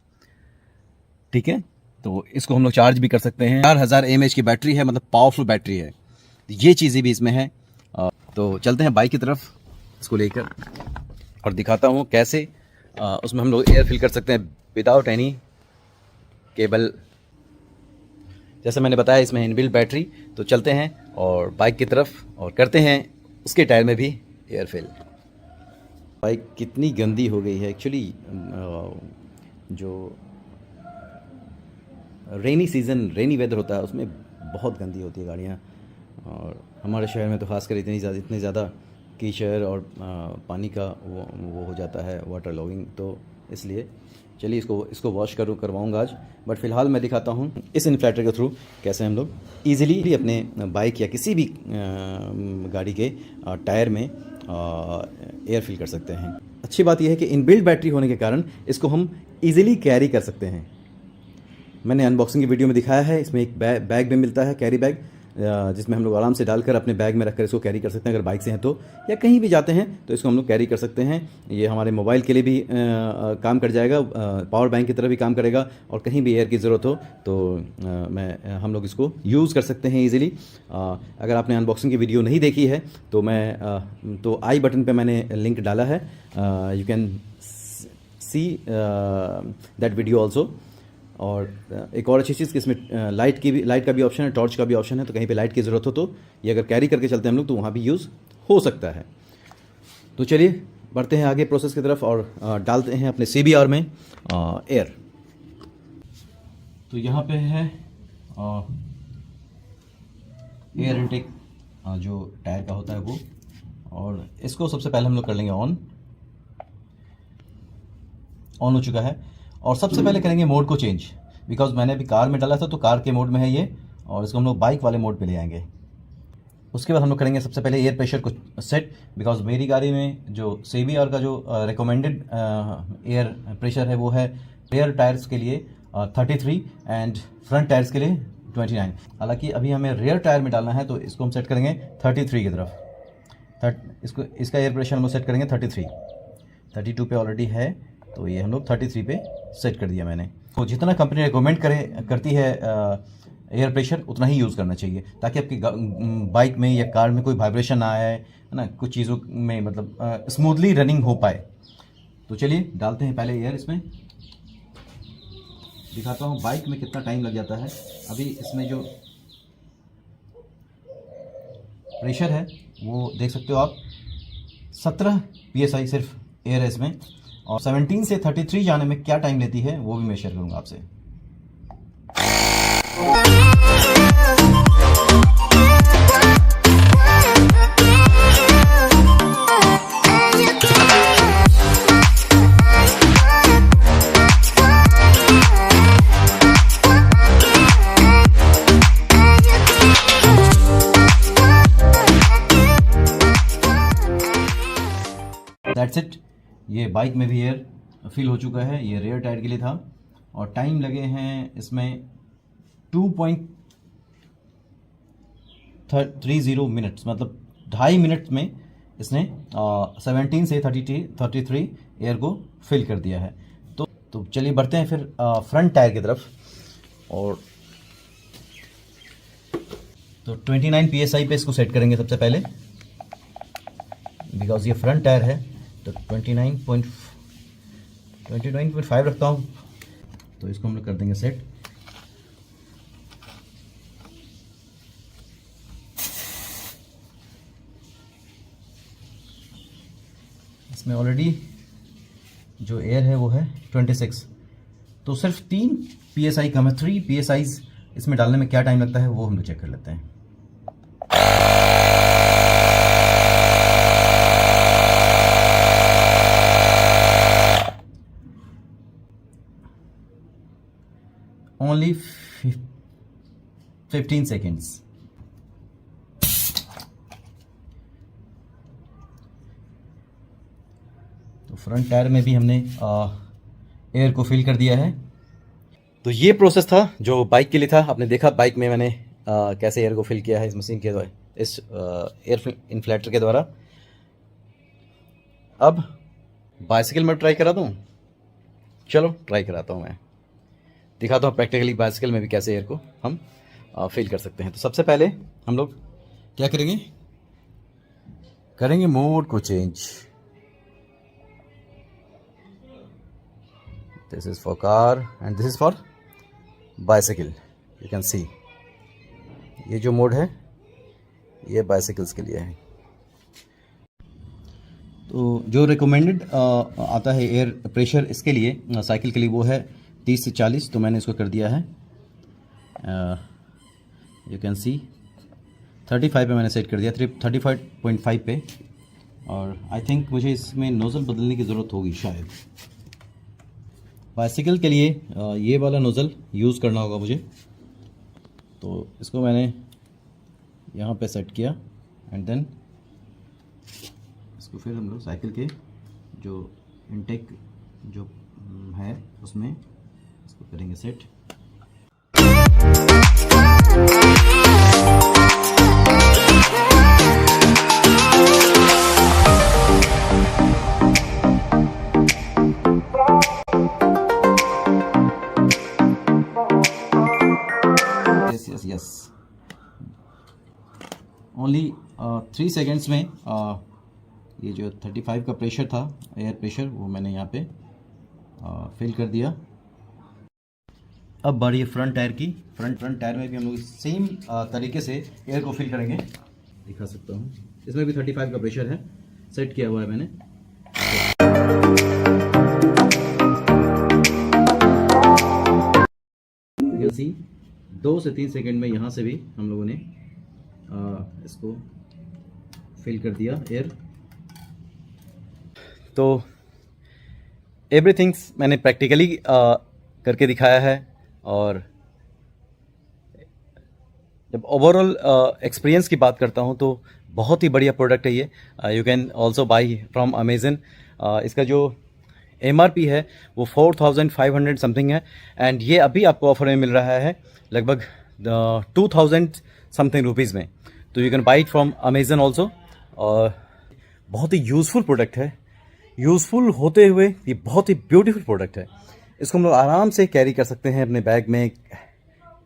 ठीक है। तो इसको हम लोग चार्ज भी कर सकते हैं। 4000 mAh की बैटरी है, मतलब पावरफुल बैटरी है। ये चीज़ें भी इसमें है। तो चलते हैं बाइक की तरफ इसको लेकर और दिखाता हूँ कैसे उसमें हम लोग एयर फिल कर सकते हैं विदाउट एनी केबल। जैसे मैंने बताया इसमें इनबिल्ट बैटरी। तो चलते हैं और बाइक की तरफ और करते हैं उसके टायर में भी एयर फिल। बाइक कितनी गंदी हो गई है एक्चुअली, जो रेनी वेदर होता है उसमें बहुत गंदी होती है गाड़ियाँ, और हमारे शहर में तो खासकर इतने ज़्यादा कीचड़ और पानी का वो हो जाता है, वाटर लॉगिंग। तो इसलिए चलिए इसको वॉश करवाऊँगा आज। बट फ़िलहाल मैं दिखाता हूँ इस इन्फ्लेटर के थ्रू कैसे हम लोग ईज़िली अपने बाइक या किसी भी गाड़ी के टायर में एयर फिल कर सकते हैं। अच्छी बात यह है कि इनबिल्ट बैटरी होने के कारण इसको हम ईज़िली कैरी कर सकते हैं। मैंने अनबॉक्सिंग की वीडियो में दिखाया है, इसमें एक बैग भी मिलता है, कैरी बैग, जिसमें हम लोग आराम से डालकर अपने बैग में रखकर इसको कैरी कर सकते हैं। अगर बाइक से हैं तो, या कहीं भी जाते हैं तो इसको हम लोग कैरी कर सकते हैं। ये हमारे मोबाइल के लिए भी काम कर जाएगा, पावर बैंक की तरह भी काम करेगा, और कहीं भी एयर की ज़रूरत हो तो हम लोग इसको यूज़ कर सकते हैं ईज़िली। अगर आपने अनबॉक्सिंग की वीडियो नहीं देखी है तो आई बटन पर मैंने लिंक डाला है, you can see that video also. और एक और अच्छी चीज़ कि इसमें लाइट का भी ऑप्शन है, टॉर्च का भी ऑप्शन है। तो कहीं पे लाइट की ज़रूरत हो तो ये अगर कैरी करके चलते हैं हम लोग तो वहाँ भी यूज़ हो सकता है। तो चलिए बढ़ते हैं आगे प्रोसेस की तरफ और डालते हैं अपने CBR में एयर। तो यहाँ पे है एयर इनटेक जो टायर का होता है वो, और इसको सबसे पहले हम लोग कर लेंगे ऑन हो चुका है। और सबसे पहले करेंगे मोड को चेंज, बिकॉज मैंने अभी कार में डाला था तो कार के मोड में है ये, और इसको हम लोग बाइक वाले मोड पे ले आएंगे। उसके बाद हम लोग करेंगे सबसे पहले एयर प्रेशर को सेट, बिकॉज मेरी गाड़ी में जो CBR का जो रिकमेंडेड एयर प्रेशर है वो है रेयर टायर्स के लिए 33 एंड फ्रंट टायर्स के लिए 29। हालांकि अभी हमें रेयर टायर में डालना है तो इसको हम सेट करेंगे 33 की तरफ। इसका एयर प्रेशर हम लोग सेट करेंगे 32 पे ऑलरेडी है, तो ये हम लोग 33 पे सेट कर दिया मैंने। तो जितना कंपनी रिकमेंड करती है एयर प्रेशर उतना ही यूज़ करना चाहिए, ताकि आपकी बाइक में या कार में कोई वाइब्रेशन ना आए, है ना, कुछ चीज़ों में मतलब स्मूथली रनिंग हो पाए। तो चलिए डालते हैं पहले एयर इसमें। दिखाता हूँ बाइक में कितना टाइम लग जाता है। अभी इसमें जो प्रेशर है वो देख सकते हो आप, 17 PSI सिर्फ एयर है इसमें, और 17 से 33 जाने में क्या टाइम लेती है वो भी मैं शेयर करूँगा आपसे। That's it. ये बाइक में भी एयर फिल हो चुका है। ये रेयर टायर के लिए था और टाइम लगे हैं इसमें 2.30 मिनट्स, मतलब 2.5 मिनट में इसने 17 से 33 एयर को फिल कर दिया है। तो चलिए बढ़ते हैं फिर फ्रंट टायर की तरफ। और तो 29 PSI पे इसको सेट करेंगे सबसे पहले, बिकॉज ये फ्रंट टायर है। तो 29.5 रखता हूँ, तो इसको हम लोग कर देंगे सेट। इसमें ऑलरेडी जो एयर है वो है 26, तो सिर्फ 3 PSI कम है। 3 PSI इसमें डालने में क्या टाइम लगता है वो हम लोग चेक कर लेते हैं। Only 15 seconds। तो फ्रंट टायर में भी हमने एयर को फिल कर दिया है। तो ये प्रोसेस था जो बाइक के लिए था। आपने देखा बाइक में मैंने कैसे एयर को फिल किया है इस मशीन के द्वारा, इस एयर इन्फ्लेटर के द्वारा। अब बाइसिकल में ट्राई करा दूँ, चलो ट्राई कराता हूँ। मैं दिखाता हूँ प्रैक्टिकली बाइसिकल में भी कैसे एयर को हम फिल कर सकते हैं। तो सबसे पहले हम लोग क्या करेंगे मोड को change. This is for car and this is for bicycle. You can see ये जो मोड है ये बाइसिकल्स के लिए है। तो जो रिकमेंडेड आता है एयर प्रेशर इसके लिए साइकिल के लिए वो है 30 से 40। तो मैंने इसको कर दिया है, यू कैन सी 35 पे मैंने सेट कर दिया, 35.5 पे। और आई थिंक मुझे इसमें नोज़ल बदलने की ज़रूरत होगी शायद। बाइसिकल के लिए ये वाला नोज़ल यूज़ करना होगा मुझे। तो इसको मैंने यहाँ पे सेट किया एंड देन इसको फिर हम लोग साइकिल के जो इनटेक जो है उसमें इसको करेंगे सेट। यस ओनली 3 सेकेंड्स में ये जो 35 का प्रेशर था, एयर प्रेशर, वो मैंने यहाँ पे फिल कर दिया। अब बारी है फ्रंट टायर की। फ्रंट टायर में भी हम लोग सेम तरीके से एयर को फिल करेंगे। दिखा सकता हूँ, इसमें भी 35 का प्रेशर है, सेट किया हुआ है मैंने। यू सी 2 से 3 सेकंड में यहाँ से भी हम लोगों ने इसको फिल कर दिया एयर। तो एवरीथिंग्स मैंने प्रैक्टिकली करके दिखाया है। और जब ओवरऑल एक्सपीरियंस की बात करता हूँ तो बहुत ही बढ़िया प्रोडक्ट है ये। You can also by from Amazon. इसका जो MRP है वो 4500 समथिंग है एंड ये अभी आपको ऑफर में मिल रहा है लगभग 2000 समथिंग रुपीज़ में। तो you can buy it from Amazon also. और बहुत ही यूज़फुल प्रोडक्ट है। यूज़फुल होते हुए ये बहुत ही ब्यूटीफुल प्रोडक्ट है। इसको हम लोग आराम से कैरी कर सकते हैं अपने बैग में,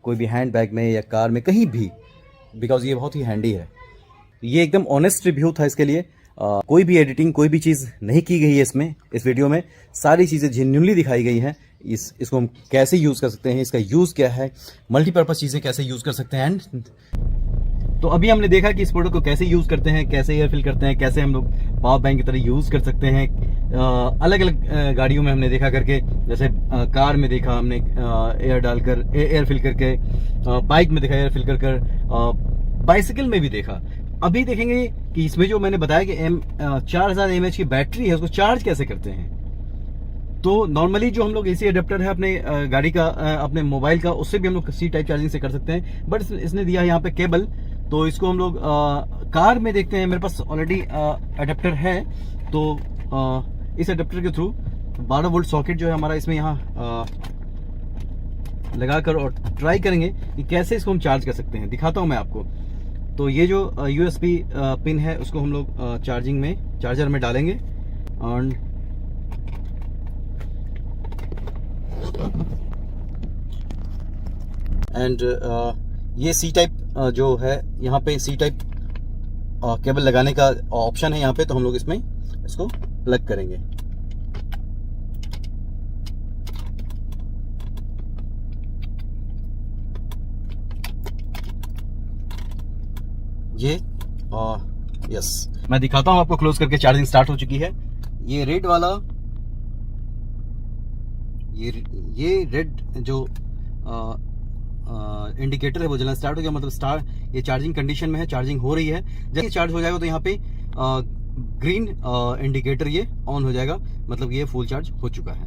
कोई भी हैंड बैग में या कार में, कहीं भी, बिकॉज ये बहुत ही हैंडी है। ये एकदम ऑनेस्ट रिव्यू था इसके लिए। कोई भी एडिटिंग, कोई भी चीज़ नहीं की गई है इसमें। इस वीडियो में सारी चीज़ें जेन्युइनली दिखाई गई हैं। इसको हम कैसे यूज़ कर सकते हैं, इसका यूज़ क्या है, मल्टीपर्पज़ चीज़ें कैसे यूज़ कर सकते हैं। एंड तो अभी हमने देखा कि इस प्रोडक्ट को कैसे यूज़ करते हैं, कैसे एयर फिल करते हैं, कैसे हम लोग पावर बैंक की तरह यूज़ कर सकते हैं। अलग अलग गाड़ियों में हमने देखा करके, जैसे कार में देखा हमने एयर डालकर, एयर फिल करके, बाइक में देखा एयर फिल कर कर, बाइसिकल में भी देखा। अभी देखेंगे कि इसमें जो मैंने बताया कि 4000 mAh की बैटरी है, उसको चार्ज कैसे करते हैं। तो नॉर्मली जो हम लोग एसी अडेप्टर है अपने गाड़ी का, अपने मोबाइल का, उससे भी हम लोग सी टाइप चार्जिंग से कर सकते हैं, बट इसने दिया है यहाँ पे केबल। तो इसको हम लोग कार में देखते हैं। मेरे पास ऑलरेडी अडेप्टर है, तो इस अडेप्टर के थ्रू 12 वोल्ट सॉकेट जो है हमारा इसमें यहाँ लगाकर और ट्राई करेंगे कि कैसे इसको हम चार्ज कर सकते हैं। दिखाता हूँ मैं आपको। तो ये जो USB पिन है उसको हम लोग चार्जर में डालेंगे और एंड ये सी टाइप जो है यहाँ पे सी टाइप केबल लगाने का ऑप्शन है यहाँ पे, तो हम लोग इसमें इसको प्लग करेंगे। ये यस, मैं दिखाता हूँ आपको क्लोज करके। चार्जिंग स्टार्ट हो चुकी है। ये रेड वाला, ये रेड जो इंडिकेटर है वो जलना स्टार्ट हो गया, मतलब ये चार्जिंग कंडीशन में है, चार्जिंग हो रही है। जब ये चार्ज हो जाएगा तो यहाँ पे ग्रीन इंडिकेटर ये ऑन हो जाएगा, मतलब ये फुल चार्ज हो चुका है।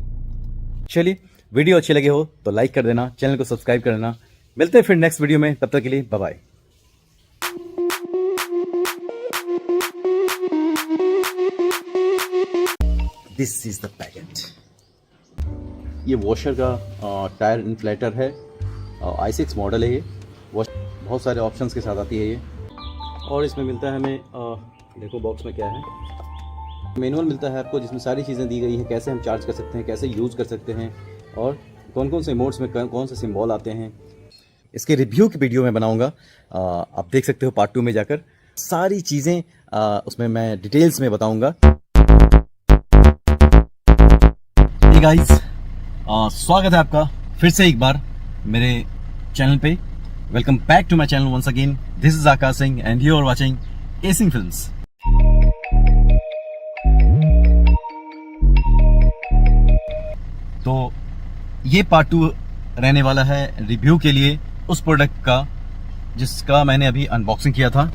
चलिए, वीडियो अच्छी लगे हो तो लाइक कर देना, चैनल को सब्सक्राइब कर देना। मिलते हैं फिर नेक्स्ट वीडियो में, तब तक के लिए bye bye. This is the packet. ये वॉशर का टायर इन्फ्लेटर है, i6 मॉडल है ये। बहुत सारे ऑप्शंस के साथ आती है ये, और इसमें मिलता है हमें देखो बॉक्स में क्या है, मैनुअल मिलता है आपको, जिसमें सारी चीज़ें दी गई हैं, कैसे हम चार्ज कर सकते हैं, कैसे यूज़ कर सकते हैं, और कौन कौन से मोड्स में कौन से सिंबल आते हैं। इसके रिव्यू की वीडियो मैं बनाऊंगा, आप देख सकते हो पार्ट 2 में जाकर। सारी चीज़ें उसमें मैं डिटेल्स में बताऊंगा। हे गाइस, स्वागत है आपका फिर से एक बार मेरे चैनल पे। Welcome back to my channel once again. This is Akash Singh and you are watching acing films. तो ये पार्ट 2 रहने वाला है रिव्यू के लिए उस प्रोडक्ट का जिसका मैंने अभी अनबॉक्सिंग किया था।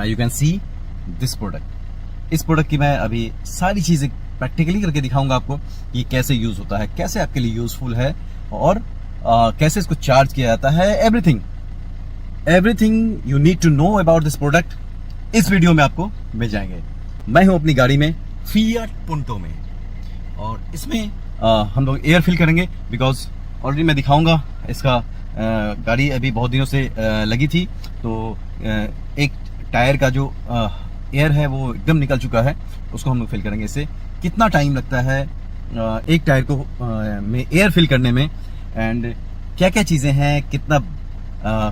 You can see this product. इस प्रोडक्ट की मैं अभी सारी चीज़ें प्रैक्टिकली करके दिखाऊंगा आपको कि कैसे यूज़ होता है, कैसे आपके लिए यूज़फुल है, और कैसे इसको चार्ज किया जाता है। Everything you need to know about this product इस वीडियो में आपको मिल जाएंगे। मैं हूं अपनी गाड़ी में फिएट पुंटो में, और इसमें हम लोग एयर फिल करेंगे, बिकॉज ऑलरेडी मैं दिखाऊंगा इसका गाड़ी अभी बहुत दिनों से लगी थी, तो एक टायर का जो एयर है वो एकदम निकल चुका है, उसको हम लोग फिल करेंगे। इससे कितना टाइम लगता है एक टायर को में एयर फिल करने में, एंड क्या क्या चीज़ें हैं, कितना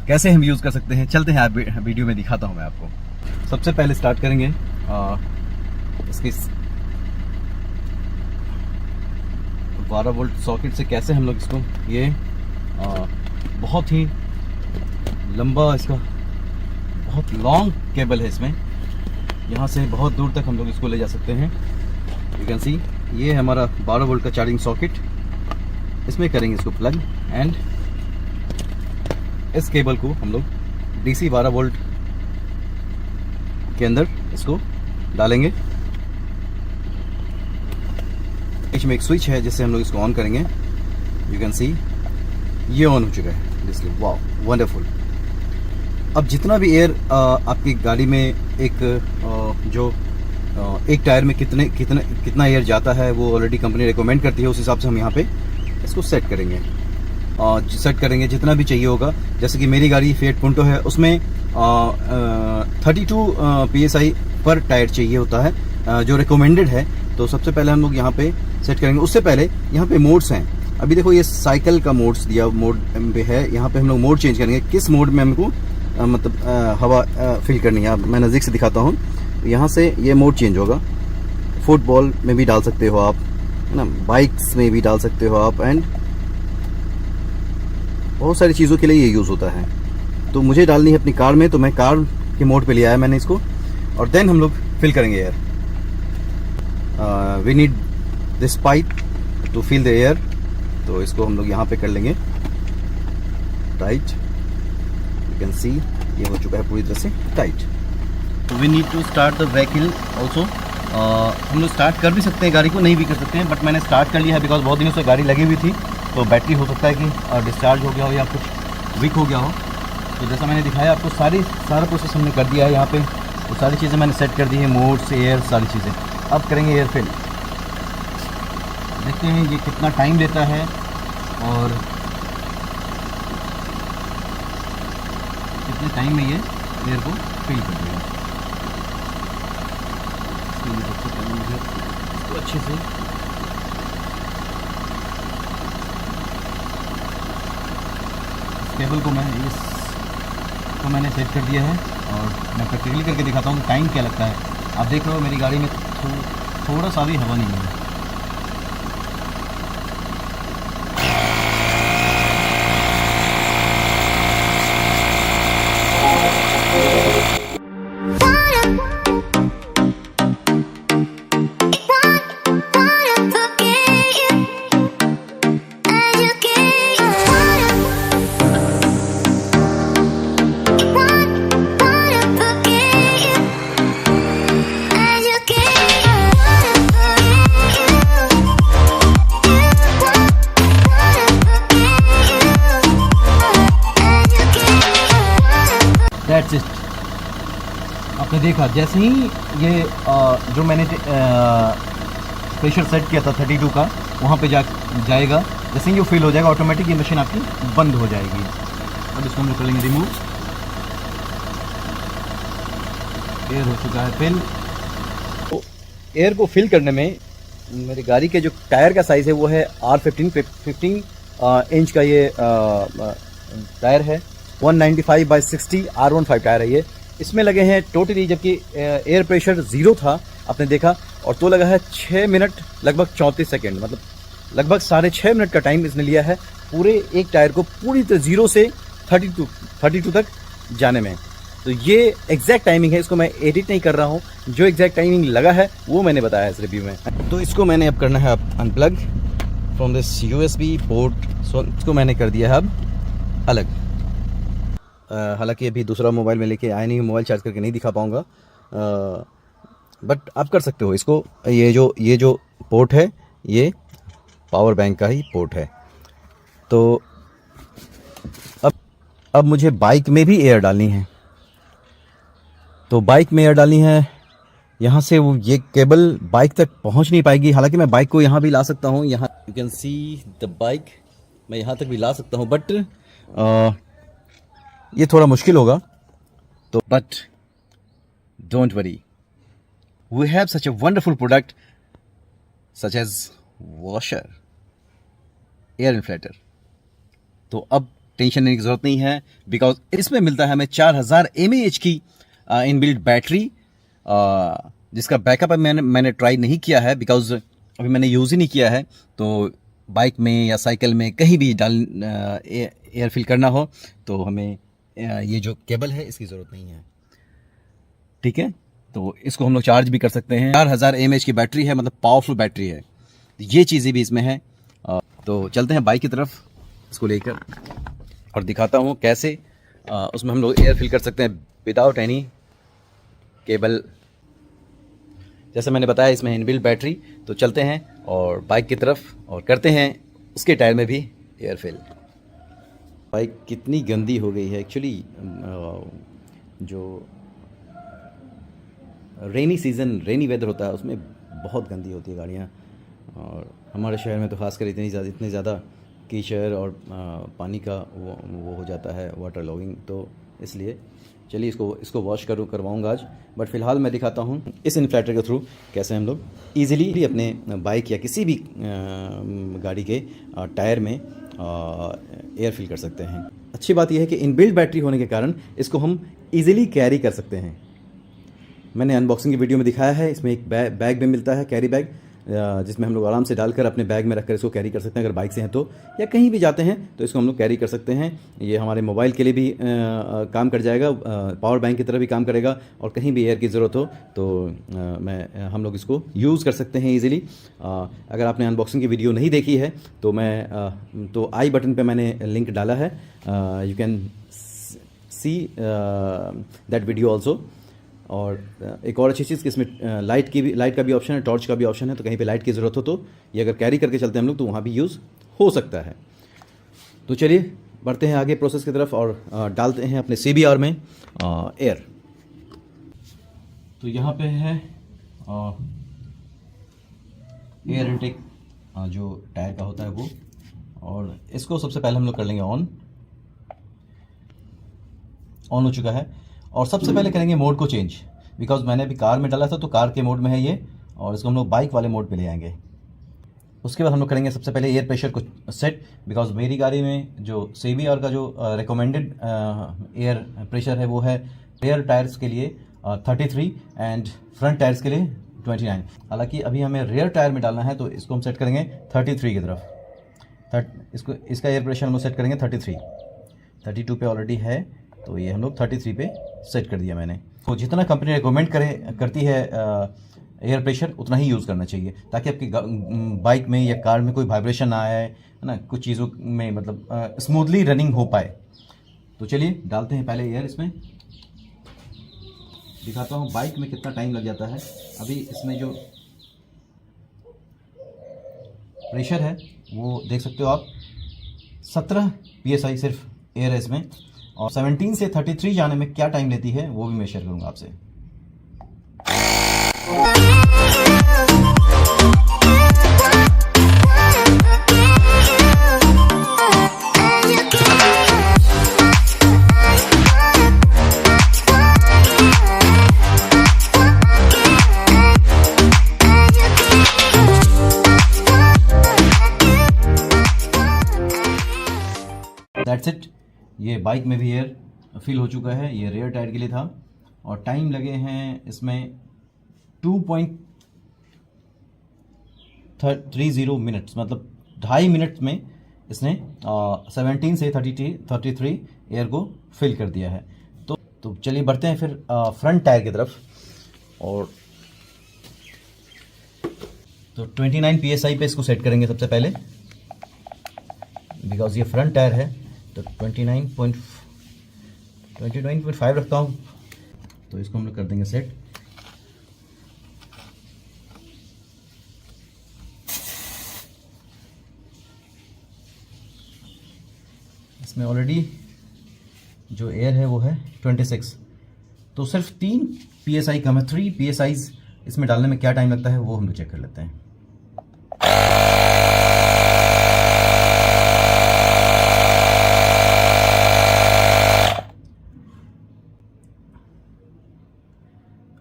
कैसे हम यूज़ कर सकते हैं, चलते हैं वीडियो में दिखाता हूं मैं आपको। सबसे पहले स्टार्ट करेंगे इसके 12 वोल्ट सॉकेट से, कैसे हम लोग इसको, ये बहुत ही लंबा, इसका बहुत लॉन्ग केबल है इसमें, यहाँ से बहुत दूर तक हम लोग इसको ले जा सकते हैं। यू कैन सी ये है हमारा 12 वोल्ट का चार्जिंग सॉकेट। इसमें करेंगे इसको प्लग, एंड इस केबल को हम लोग DC 12 वोल्ट के अंदर इसको डालेंगे। बीच में एक स्विच है जिससे हम लोग इसको ऑन करेंगे। यू कैन सी ये ऑन हो चुका है। This wow wonderful. अब जितना भी एयर आपकी गाड़ी में एक टायर में कितना एयर जाता है वो ऑलरेडी कंपनी रिकमेंड करती है, उस हिसाब से हम यहाँ पे इसको सेट करेंगे। सेट करेंगे जितना भी चाहिए होगा। जैसे कि मेरी गाड़ी फिएट पुंटो है, उसमें 32 PSI पर टायर चाहिए होता है, जो रिकमेंडेड है। तो सबसे पहले हम लोग यहाँ पे सेट करेंगे। उससे पहले यहाँ पे मोड्स हैं। अभी देखो ये साइकिल का मोड्स दिया मोड पे है, यहाँ पे हम लोग मोड चेंज करेंगे, किस मोड में हमको मतलब हवा फिल करनी है। मैं नज़दीक से दिखाता हूँ। यहाँ से ये मोड चेंज होगा। फुटबॉल में भी डाल सकते हो आप, है ना, बाइक्स में भी डाल सकते हो आप, एंड बहुत सारी चीज़ों के लिए ये यूज़ होता है। तो मुझे डालनी है अपनी कार में, तो मैं कार के मोड पे लिया है मैंने इसको, और देन हम लोग फिल करेंगे air. We need this pipe to fill the air, तो इसको हम लोग यहाँ पे कर लेंगे टाइट, यू कैन सी ये हो चुका है पूरी तरह से टाइट। तो we need to start the vehicle also. हम लोग स्टार्ट कर भी सकते हैं गाड़ी को, नहीं भी कर सकते हैं, बट मैंने स्टार्ट कर लिया है बिकॉज बहुत दिनों से गाड़ी लगी हुई थी। तो बैटरी हो सकता है कि डिस्चार्ज हो गया हो या कुछ वीक हो गया हो। तो जैसा मैंने दिखाया आपको सारा प्रोसेस हमने कर दिया है यहाँ पे। तो सारी चीज़ें मैंने सेट कर दी है, मोड्स, एयर, सारी चीज़ें। अब करेंगे एयर फिल। देखते हैं ये कितना टाइम लेता है और कितने टाइम में ये एयर को फिल कर देगा। इसके लिए सबसे पहले मुझे इसको अच्छे से केबल को मैंने सेट कर दिया है और मैं प्रैक्टिकली करके दिखाता हूँ कि टाइम क्या लगता है। आप देख रहे हो मेरी गाड़ी में थोड़ा सा भी हवा नहीं है। That's it। आपने देखा जैसे ही ये जो मैंने प्रेशर सेट किया था 32 का, वहाँ पे जाएगा। जैसे ही वो फिल हो जाएगा ऑटोमेटिक ये मशीन आपकी बंद हो जाएगी। अब इसको हम लोग कर लेंगे रिमूव। एयर हो चुका है फिल। तो एयर को फिल करने में मेरी गाड़ी के जो टायर का साइज़ है वो है R15 इंच का ये टायर है। 195/60 R15 टायर है ये। इसमें लगे हैं टोटली, जबकि एयर प्रेशर 0 था आपने देखा, और तो लगा है 6 मिनट लगभग 34 सेकेंड, मतलब लगभग 6.5 मिनट का टाइम इसने लिया है पूरे एक टायर को पूरी तरह 0 से 32 तक जाने में। तो ये एग्जैक्ट टाइमिंग है, इसको मैं एडिट नहीं कर रहा हूँ। जो एग्जैक्ट टाइमिंग लगा है वो मैंने बताया इस रिव्यू में। तो इसको मैंने अब करना है अब unplug from this USB port. So इसको मैंने कर दिया है अब अलग। हालांकि अभी दूसरा मोबाइल में लेके आया नहीं, मोबाइल चार्ज करके नहीं दिखा पाऊँगा, बट आप कर सकते हो इसको। ये जो पोर्ट है ये पावर बैंक का ही पोर्ट है। तो अब मुझे बाइक में भी एयर डालनी है। तो बाइक में एयर डालनी है, यहाँ से वो ये केबल बाइक तक पहुँच नहीं पाएगी। हालांकि मैं बाइक को यहाँ भी ला सकता हूँ, यहाँ you can see the bike, मैं यहाँ तक भी ला सकता हूँ, बट ये थोड़ा मुश्किल होगा। तो but don't worry, we have such a wonderful product such as washer, air inflator. तो अब टेंशन लेने की ज़रूरत नहीं है, बिकॉज इसमें मिलता है हमें 4000 mAh की इनबिल्ट बैटरी, जिसका बैकअप मैंने ट्राई नहीं किया है बिकॉज अभी मैंने यूज़ ही नहीं किया है। तो बाइक में या साइकिल में कहीं भी एयर फिल करना हो तो हमें ये जो केबल है इसकी ज़रूरत नहीं है। ठीक है, तो इसको हम लोग चार्ज भी कर सकते हैं। 4000 mAh की बैटरी है, मतलब पावरफुल बैटरी है। ये चीज़ें भी इसमें है। तो चलते हैं बाइक की तरफ इसको लेकर और दिखाता हूँ कैसे उसमें हम लोग एयर फिल कर सकते हैं विदाउट एनी केबल। जैसे मैंने बताया इसमें इनबिल्ट बैटरी। तो चलते हैं और बाइक की तरफ और करते हैं उसके टायर में भी एयर फिल। बाइक कितनी गंदी हो गई है एक्चुअली। जो रेनी वेदर होता है उसमें बहुत गंदी होती है गाड़ियाँ, और हमारे शहर में तो खासकर इतने ज़्यादा कीचड़ और पानी का वो हो जाता है, वाटर लॉगिंग। तो इसलिए चलिए इसको वॉश करवाऊँगा आज। बट फ़िलहाल मैं दिखाता हूँ इस इन्फ्लेटर के थ्रू कैसे हम लोग ईज़िली भी अपने बाइक या किसी भी गाड़ी के टायर में एयर फिल कर सकते हैं। अच्छी बात यह है कि इनबिल्ट बैटरी होने के कारण इसको हम इजीली कैरी कर सकते हैं। मैंने अनबॉक्सिंग की वीडियो में दिखाया है, इसमें एक बैग भी मिलता है, कैरी बैग, जिसमें हम लोग आराम से डालकर अपने बैग में रखकर इसको कैरी कर सकते हैं। अगर बाइक से हैं तो, या कहीं भी जाते हैं तो इसको हम लोग कैरी कर सकते हैं। ये हमारे मोबाइल के लिए भी काम कर जाएगा, पावर बैंक की तरह भी काम करेगा, और कहीं भी एयर की ज़रूरत हो तो हम लोग इसको यूज़ कर सकते हैं ईज़िली। अगर आपने अनबॉक्सिंग की वीडियो नहीं देखी है तो आई बटन पर मैंने लिंक डाला है, you can see that video also. और एक और अच्छी चीज़ कि इसमें लाइट का भी ऑप्शन है, टॉर्च का भी ऑप्शन है, तो कहीं पे लाइट की ज़रूरत हो तो ये अगर कैरी करके चलते हैं हम लोग तो वहाँ भी यूज़ हो सकता है। तो चलिए बढ़ते हैं आगे प्रोसेस की तरफ और डालते हैं अपने CBR में एयर। तो यहाँ पे है एयर इनटेक जो टायर का होता है वो, और इसको सबसे पहले हम लोग कर लेंगे ऑन हो चुका है। और सबसे पहले करेंगे मोड को चेंज, बिकॉज मैंने अभी कार में डाला था तो कार के मोड में है ये, और इसको हम लोग बाइक वाले मोड पे ले आएंगे। उसके बाद हम लोग करेंगे सबसे पहले एयर प्रेशर को सेट, बिकॉज मेरी गाड़ी में जो CBR का जो रिकमेंडेड एयर प्रेशर है वो है रेयर टायर्स के लिए 33 एंड फ्रंट टायर्स के लिए 29। हालांकि अभी हमें रेयर टायर में डालना है तो इसको हम सेट करेंगे 33 की तरफ। इसका एयर प्रेशर हम लोग सेट करेंगे 33। 32 पे ऑलरेडी है तो ये हम लोग 33 पे सेट कर दिया मैंने। तो जितना कंपनी रिकमेंड करती है एयर प्रेशर उतना ही यूज़ करना चाहिए, ताकि आपकी बाइक में या कार में कोई वाइब्रेशन ना आए, है ना, कुछ चीज़ों में मतलब स्मूथली रनिंग हो पाए। तो चलिए डालते हैं पहले एयर इसमें, दिखाता हूँ बाइक में कितना टाइम लग जाता है। अभी इसमें जो प्रेशर है वो देख सकते हो आप, 17 PSI सिर्फ एयर है इसमें, और 17 से 33 जाने में क्या टाइम लेती है वो भी मैं शेयर करूँगा आपसे। दैट्स इट, ये बाइक में भी एयर फिल हो चुका है। ये रेयर टायर के लिए था और टाइम लगे हैं इसमें 2.30 मिनट्स, मतलब 2.5 मिनट में इसने 17 से 33 एयर को फिल कर दिया है। तो चलिए बढ़ते हैं फिर फ्रंट टायर की तरफ। और तो 29 PSI पे इसको सेट करेंगे सबसे पहले, बिकॉज ये फ्रंट टायर है तो 29.5 रखता हूँ। तो इसको हम लोग कर देंगे सेट। इसमें ऑलरेडी जो एयर है वो है 26, तो सिर्फ 3 PSI कम है। 3 PSI इसमें डालने में क्या टाइम लगता है वो हम लोग चेक कर लेते हैं।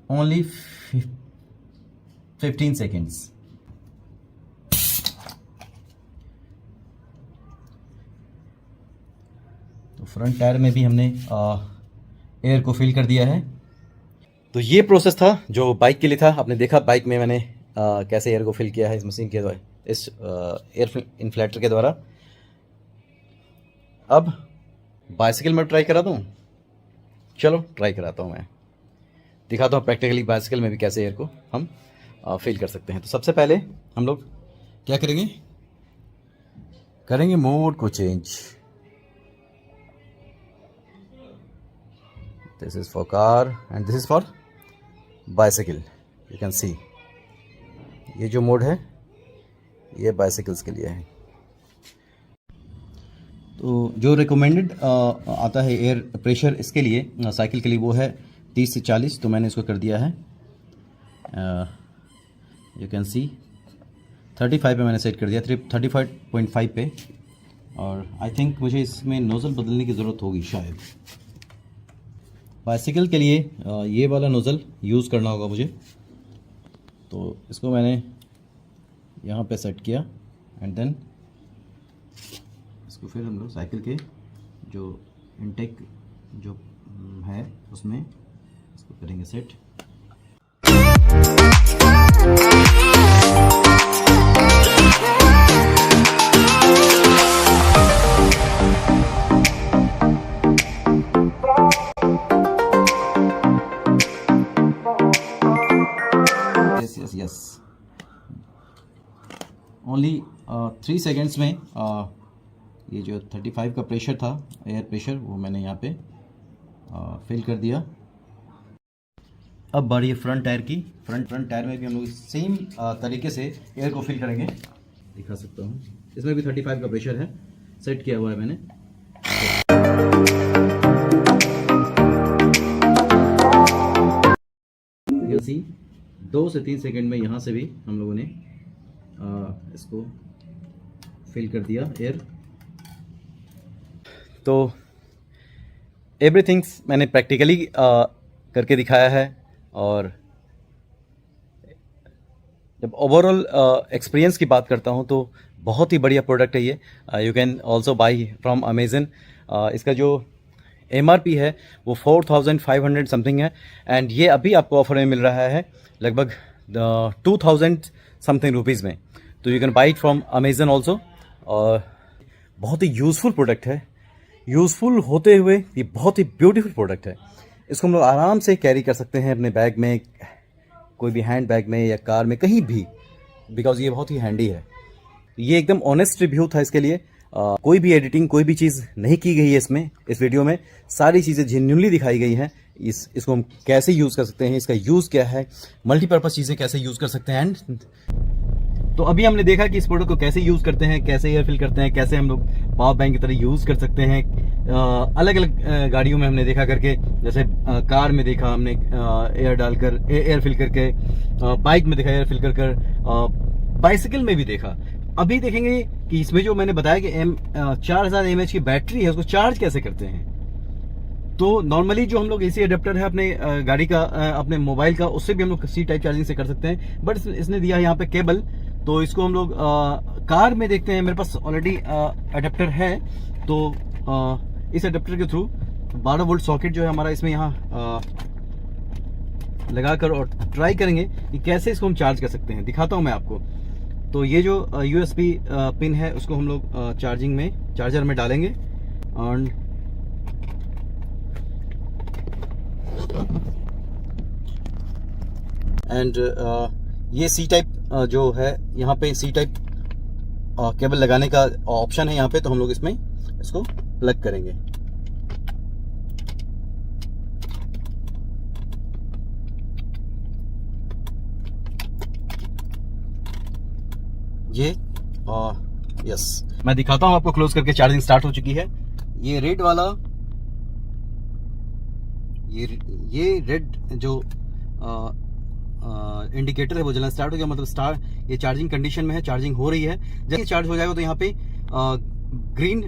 Only 15 seconds. तो फ्रंट टायर में भी हमने एयर को फिल कर दिया है। तो ये प्रोसेस था जो बाइक के लिए था। आपने देखा बाइक में मैंने कैसे एयर को फिल किया है इस मशीन के द्वारा, इस एयर इन्फ्लेटर के द्वारा। अब बाइसिकल में ट्राई करा दूँ, चलो ट्राई कराता हूँ, मैं दिखाता हूँ प्रैक्टिकली बाइसिकल में भी कैसे एयर को हम फिल कर सकते हैं। तो सबसे पहले हम लोग क्या करेंगे मोड को change. This is for car and this is for bicycle. You can see ये जो मोड है ये बाइसिकल्स के लिए है। तो जो रिकमेंडेड आता है एयर प्रेशर इसके लिए साइकिल के लिए वो है 30 से 40। तो मैंने इसको कर दिया है, यू कैन सी 35 पे मैंने सेट कर दिया, 35.5 पे। और आई थिंक मुझे इसमें नोज़ल बदलने की ज़रूरत होगी शायद। बाइसिकल के लिए ये वाला नोज़ल यूज़ करना होगा मुझे। तो इसको मैंने यहाँ पे सेट किया एंड देन इसको फिर हम लोग साइकिल के जो इनटेक जो है उसमें इसको करेंगे सेट। यस ओनली 3 सेकेंड्स में ये जो 35 का प्रेशर था एयर प्रेशर वो मैंने यहाँ पे फिल कर दिया। अब बारी है फ्रंट टायर की। फ्रंट टायर में भी हम लोग सेम तरीके से एयर को फिल करेंगे। दिखा सकता हूँ, इसमें भी 35 का प्रेशर है, सेट किया हुआ है मैंने। यू सी 2 से 3 सेकंड में यहाँ से भी हम लोगों ने इसको फिल कर दिया एयर। तो एवरीथिंग्स मैंने प्रैक्टिकली करके दिखाया है। और जब ओवरऑल एक्सपीरियंस की बात करता हूँ तो बहुत ही बढ़िया प्रोडक्ट है ये। You can also by from Amazon. इसका जो MRP है वो 4500 समथिंग है, एंड ये अभी आपको ऑफर में मिल रहा है लगभग 2000 समथिंग रुपीज़ में। तो you can buy it from Amazon also. और बहुत ही यूज़फुल प्रोडक्ट है। यूज़फुल होते हुए ये बहुत ही ब्यूटीफुल प्रोडक्ट है। इसको हम लोग आराम से कैरी कर सकते हैं अपने बैग में, कोई भी हैंड बैग में या कार में, कहीं भी, बिकॉज ये बहुत ही हैंडी है। ये एकदम ऑनेस्ट रिव्यू था इसके लिए। कोई भी एडिटिंग, कोई भी चीज़ नहीं की गई है इसमें। इस वीडियो में सारी चीज़ें जेन्युइनली दिखाई गई हैं। इसको हम कैसे यूज़ कर सकते हैं, इसका यूज़ क्या है, मल्टीपर्पज़ चीज़ें कैसे यूज़ कर सकते हैं। एंड तो अभी हमने देखा कि इस प्रोडक्ट को कैसे यूज़ करते हैं, कैसे एयर फिल करते हैं, कैसे हम लोग पावर बैंक की तरह यूज़ कर सकते हैं। अलग अलग गाड़ियों में हमने देखा करके, जैसे कार में देखा हमने एयर डालकर एयर फिल करके, बाइक में देखा एयर फिल कर बाइसिकल में भी देखा। अभी देखेंगे कि इसमें जो मैंने बताया कि 4000 mAh की बैटरी है, उसको चार्ज कैसे करते हैं। तो नॉर्मली जो हम लोग AC अडेप्टर है अपने गाड़ी का, अपने मोबाइल का, उससे भी हम लोग C टाइप चार्जिंग से कर सकते हैं। बट इसने दिया है यहाँ पे केबल, तो इसको हम लोग कार में देखते हैं। मेरे पास ऑलरेडी अडेप्टर है, तो इस अडेप्टर के थ्रू 12 वोल्ट सॉकेट जो है हमारा इसमें यहाँ लगाकर और ट्राई करेंगे कि कैसे इसको हम चार्ज कर सकते हैं। दिखाता हूँ मैं आपको। तो ये जो USB पिन है उसको हम लोग चार्जर में डालेंगे। एंड ये C टाइप जो है, यहाँ पे C टाइप केबल लगाने का ऑप्शन है यहाँ पे, तो हम लोग इसमें इसको प्लग करेंगे। ये यस, मैं दिखाता हूं आपको क्लोज करके। चार्जिंग स्टार्ट हो चुकी है। ये रेड वाला, ये रेड जो इंडिकेटर है वो जलना स्टार्ट हो गया, मतलब ये चार्जिंग कंडीशन में है, चार्जिंग हो रही है। जब चार्ज हो जाएगा तो यहाँ पे ग्रीन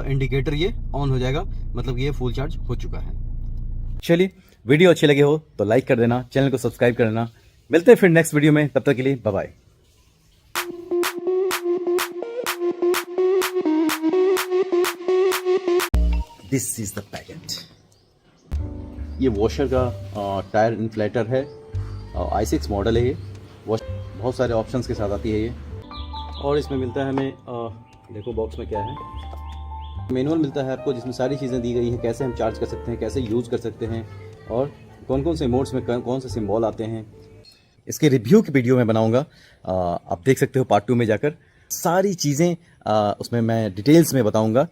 इंडिकेटर ये ऑन हो जाएगा, मतलब ये फुल चार्ज हो चुका है। चलिए, वीडियो अच्छी लगे हो तो लाइक कर देना, चैनल को सब्सक्राइब कर देना। मिलते हैं फिर नेक्स्ट वीडियो में, तब तक के लिए bye bye. This is the packet. ये वॉशर का टायर इन्फ्लेटर है, i6 मॉडल है ये। बहुत सारे ऑप्शंस के साथ आती है ये। और इसमें मिलता है हमें, देखो बॉक्स में क्या है, मैनुअल मिलता है आपको, जिसमें सारी चीज़ें दी गई हैं, कैसे हम चार्ज कर सकते हैं, कैसे यूज़ कर सकते हैं, और कौन कौन से मोड्स में कौन से सिंबल आते हैं। इसके रिव्यू की वीडियो मैं बनाऊंगा, आप देख सकते हो पार्ट 2 में जाकर। सारी चीज़ें उसमें मैं डिटेल्स में बताऊंगा।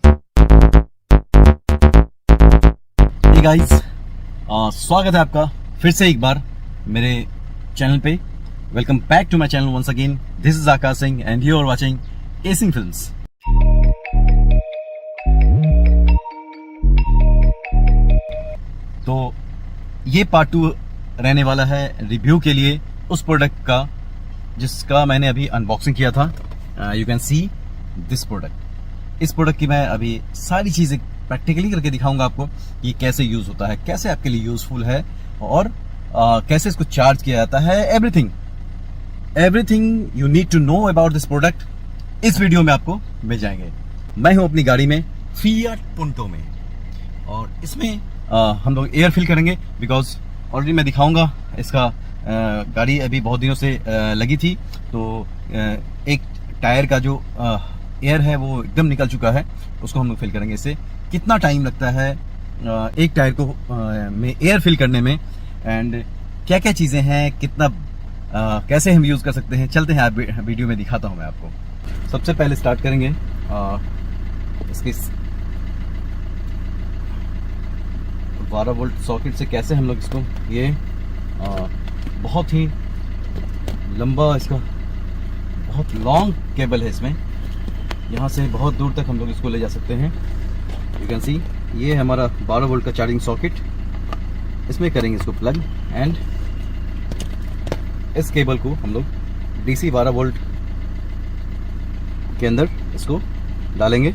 हे गाइस, स्वागत है आपका फिर से एक बार मेरे चैनल पे। Welcome back to my channel once again. This is Akash Singh and you are watching acing films. तो ये पार्ट 2 रहने वाला है रिव्यू के लिए उस प्रोडक्ट का जिसका मैंने अभी अनबॉक्सिंग किया था। You can see this product. इस प्रोडक्ट की मैं अभी सारी चीज़ें प्रैक्टिकली करके दिखाऊंगा आपको, ये कैसे यूज़ होता है, कैसे आपके लिए यूज़फुल है, और कैसे इसको चार्ज किया जाता है। Everything you need to know about this product इस वीडियो में आपको मिल जाएंगे। मैं हूं अपनी गाड़ी में, फिएट पुंटो में, और इसमें हम लोग एयर फिल करेंगे, बिकॉज ऑलरेडी मैं दिखाऊंगा इसका। गाड़ी अभी बहुत दिनों से लगी थी, तो एक टायर का जो एयर है वो एकदम निकल चुका है, उसको हम लोग फिल करेंगे। इससे कितना टाइम लगता है एक टायर को में एयर फिल करने में, एंड क्या क्या चीज़ें हैं, कितना कैसे हम यूज़ कर सकते हैं, चलते हैं वीडियो में दिखाता हूं मैं आपको। सबसे पहले स्टार्ट करेंगे इसके 12 वोल्ट सॉकेट से कैसे हम लोग इसको ये बहुत ही लंबा इसका बहुत लॉन्ग केबल है इसमें, यहाँ से बहुत दूर तक हम लोग इसको ले जा सकते हैं। यू कैन सी ये है हमारा 12 वोल्ट का चार्जिंग सॉकेट। इसमें करेंगे इसको प्लग एंड इस केबल को हम लोग DC 12 वोल्ट के अंदर इसको डालेंगे।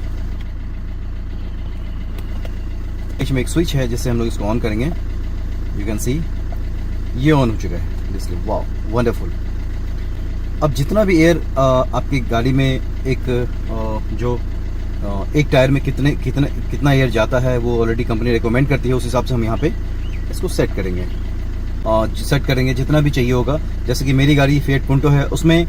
इसमें एक स्विच है जिससे हम लोग इसको ऑन करेंगे। यू कैन सी ये ऑन हो चुका है। This wow wonderful. अब जितना भी एयर आपकी गाड़ी में एक एक टायर में कितना एयर जाता है वो ऑलरेडी कंपनी रिकमेंड करती है, उस हिसाब से हम यहाँ पे इसको सेट करेंगे। सेट करेंगे जितना भी चाहिए होगा। जैसे कि मेरी गाड़ी फिएट पुंटो है, उसमें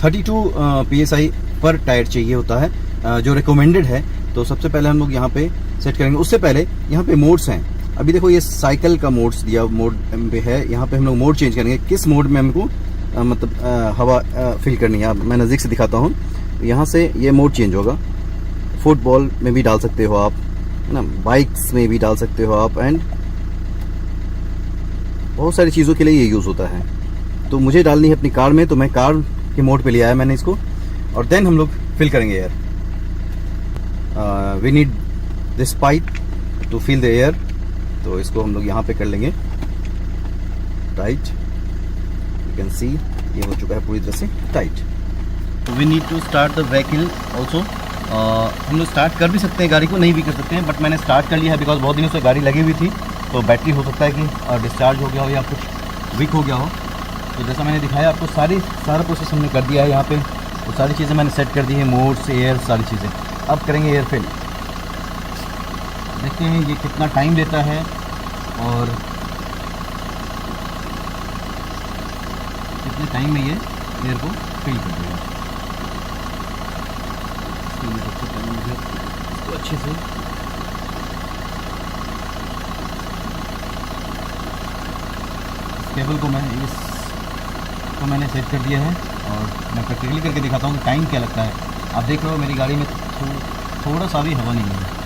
32 PSI पर टायर चाहिए होता है, जो रिकमेंडेड है। तो सबसे पहले हम लोग यहाँ पे सेट करेंगे। उससे पहले यहाँ पे मोड्स हैं। अभी देखो ये साइकिल का मोड्स दिया मोड पे है। यहाँ पे हम लोग मोड चेंज करेंगे, किस मोड में हमको मतलब हवा फिल करनी है। मैं नज़दीक से दिखाता हूँ। यहाँ से ये मोड चेंज होगा। फुटबॉल में भी डाल सकते हो आप, है ना, बाइक्स में भी डाल सकते हो आप, एंड बहुत सारी चीज़ों के लिए ये यूज़ होता है। तो मुझे डालनी है अपनी कार में, तो मैं कार के मोड पे ले आया मैंने इसको। और देन हम लोग फिल करेंगे air. We need this pipe to fill the air. तो इसको हम लोग यहाँ पे कर लेंगे टाइट। यू कैन सी ये हो चुका है पूरी तरह से tight. We need to start the vehicle also. हम लोग स्टार्ट कर भी सकते हैं गाड़ी को, नहीं भी कर सकते हैं, बट मैंने स्टार्ट कर लिया है बिकॉज बहुत दिनों से गाड़ी लगी हुई थी। तो बैटरी हो सकता है कि डिस्चार्ज हो गया हो या कुछ वीक हो गया हो। तो जैसा मैंने दिखाया आपको सारा प्रोसेस हमने कर दिया है यहाँ पे। तो सारी चीज़ें मैंने सेट कर दी है, मोड्स, एयर, सारी चीज़ें। अब करेंगे एयर फिल। देखते हैं ये कितना टाइम लेता है और कितने टाइम में ये एयर को फिल कर देगा। सबसे पहले मुझे इसको अच्छे से केबल को मैंने सेट कर दिया है और मैं प्रैक्टिकली करके दिखाता हूँ कि टाइम क्या लगता है। आप देख रहे हो मेरी गाड़ी में थोड़ा सा भी हवा नहीं है।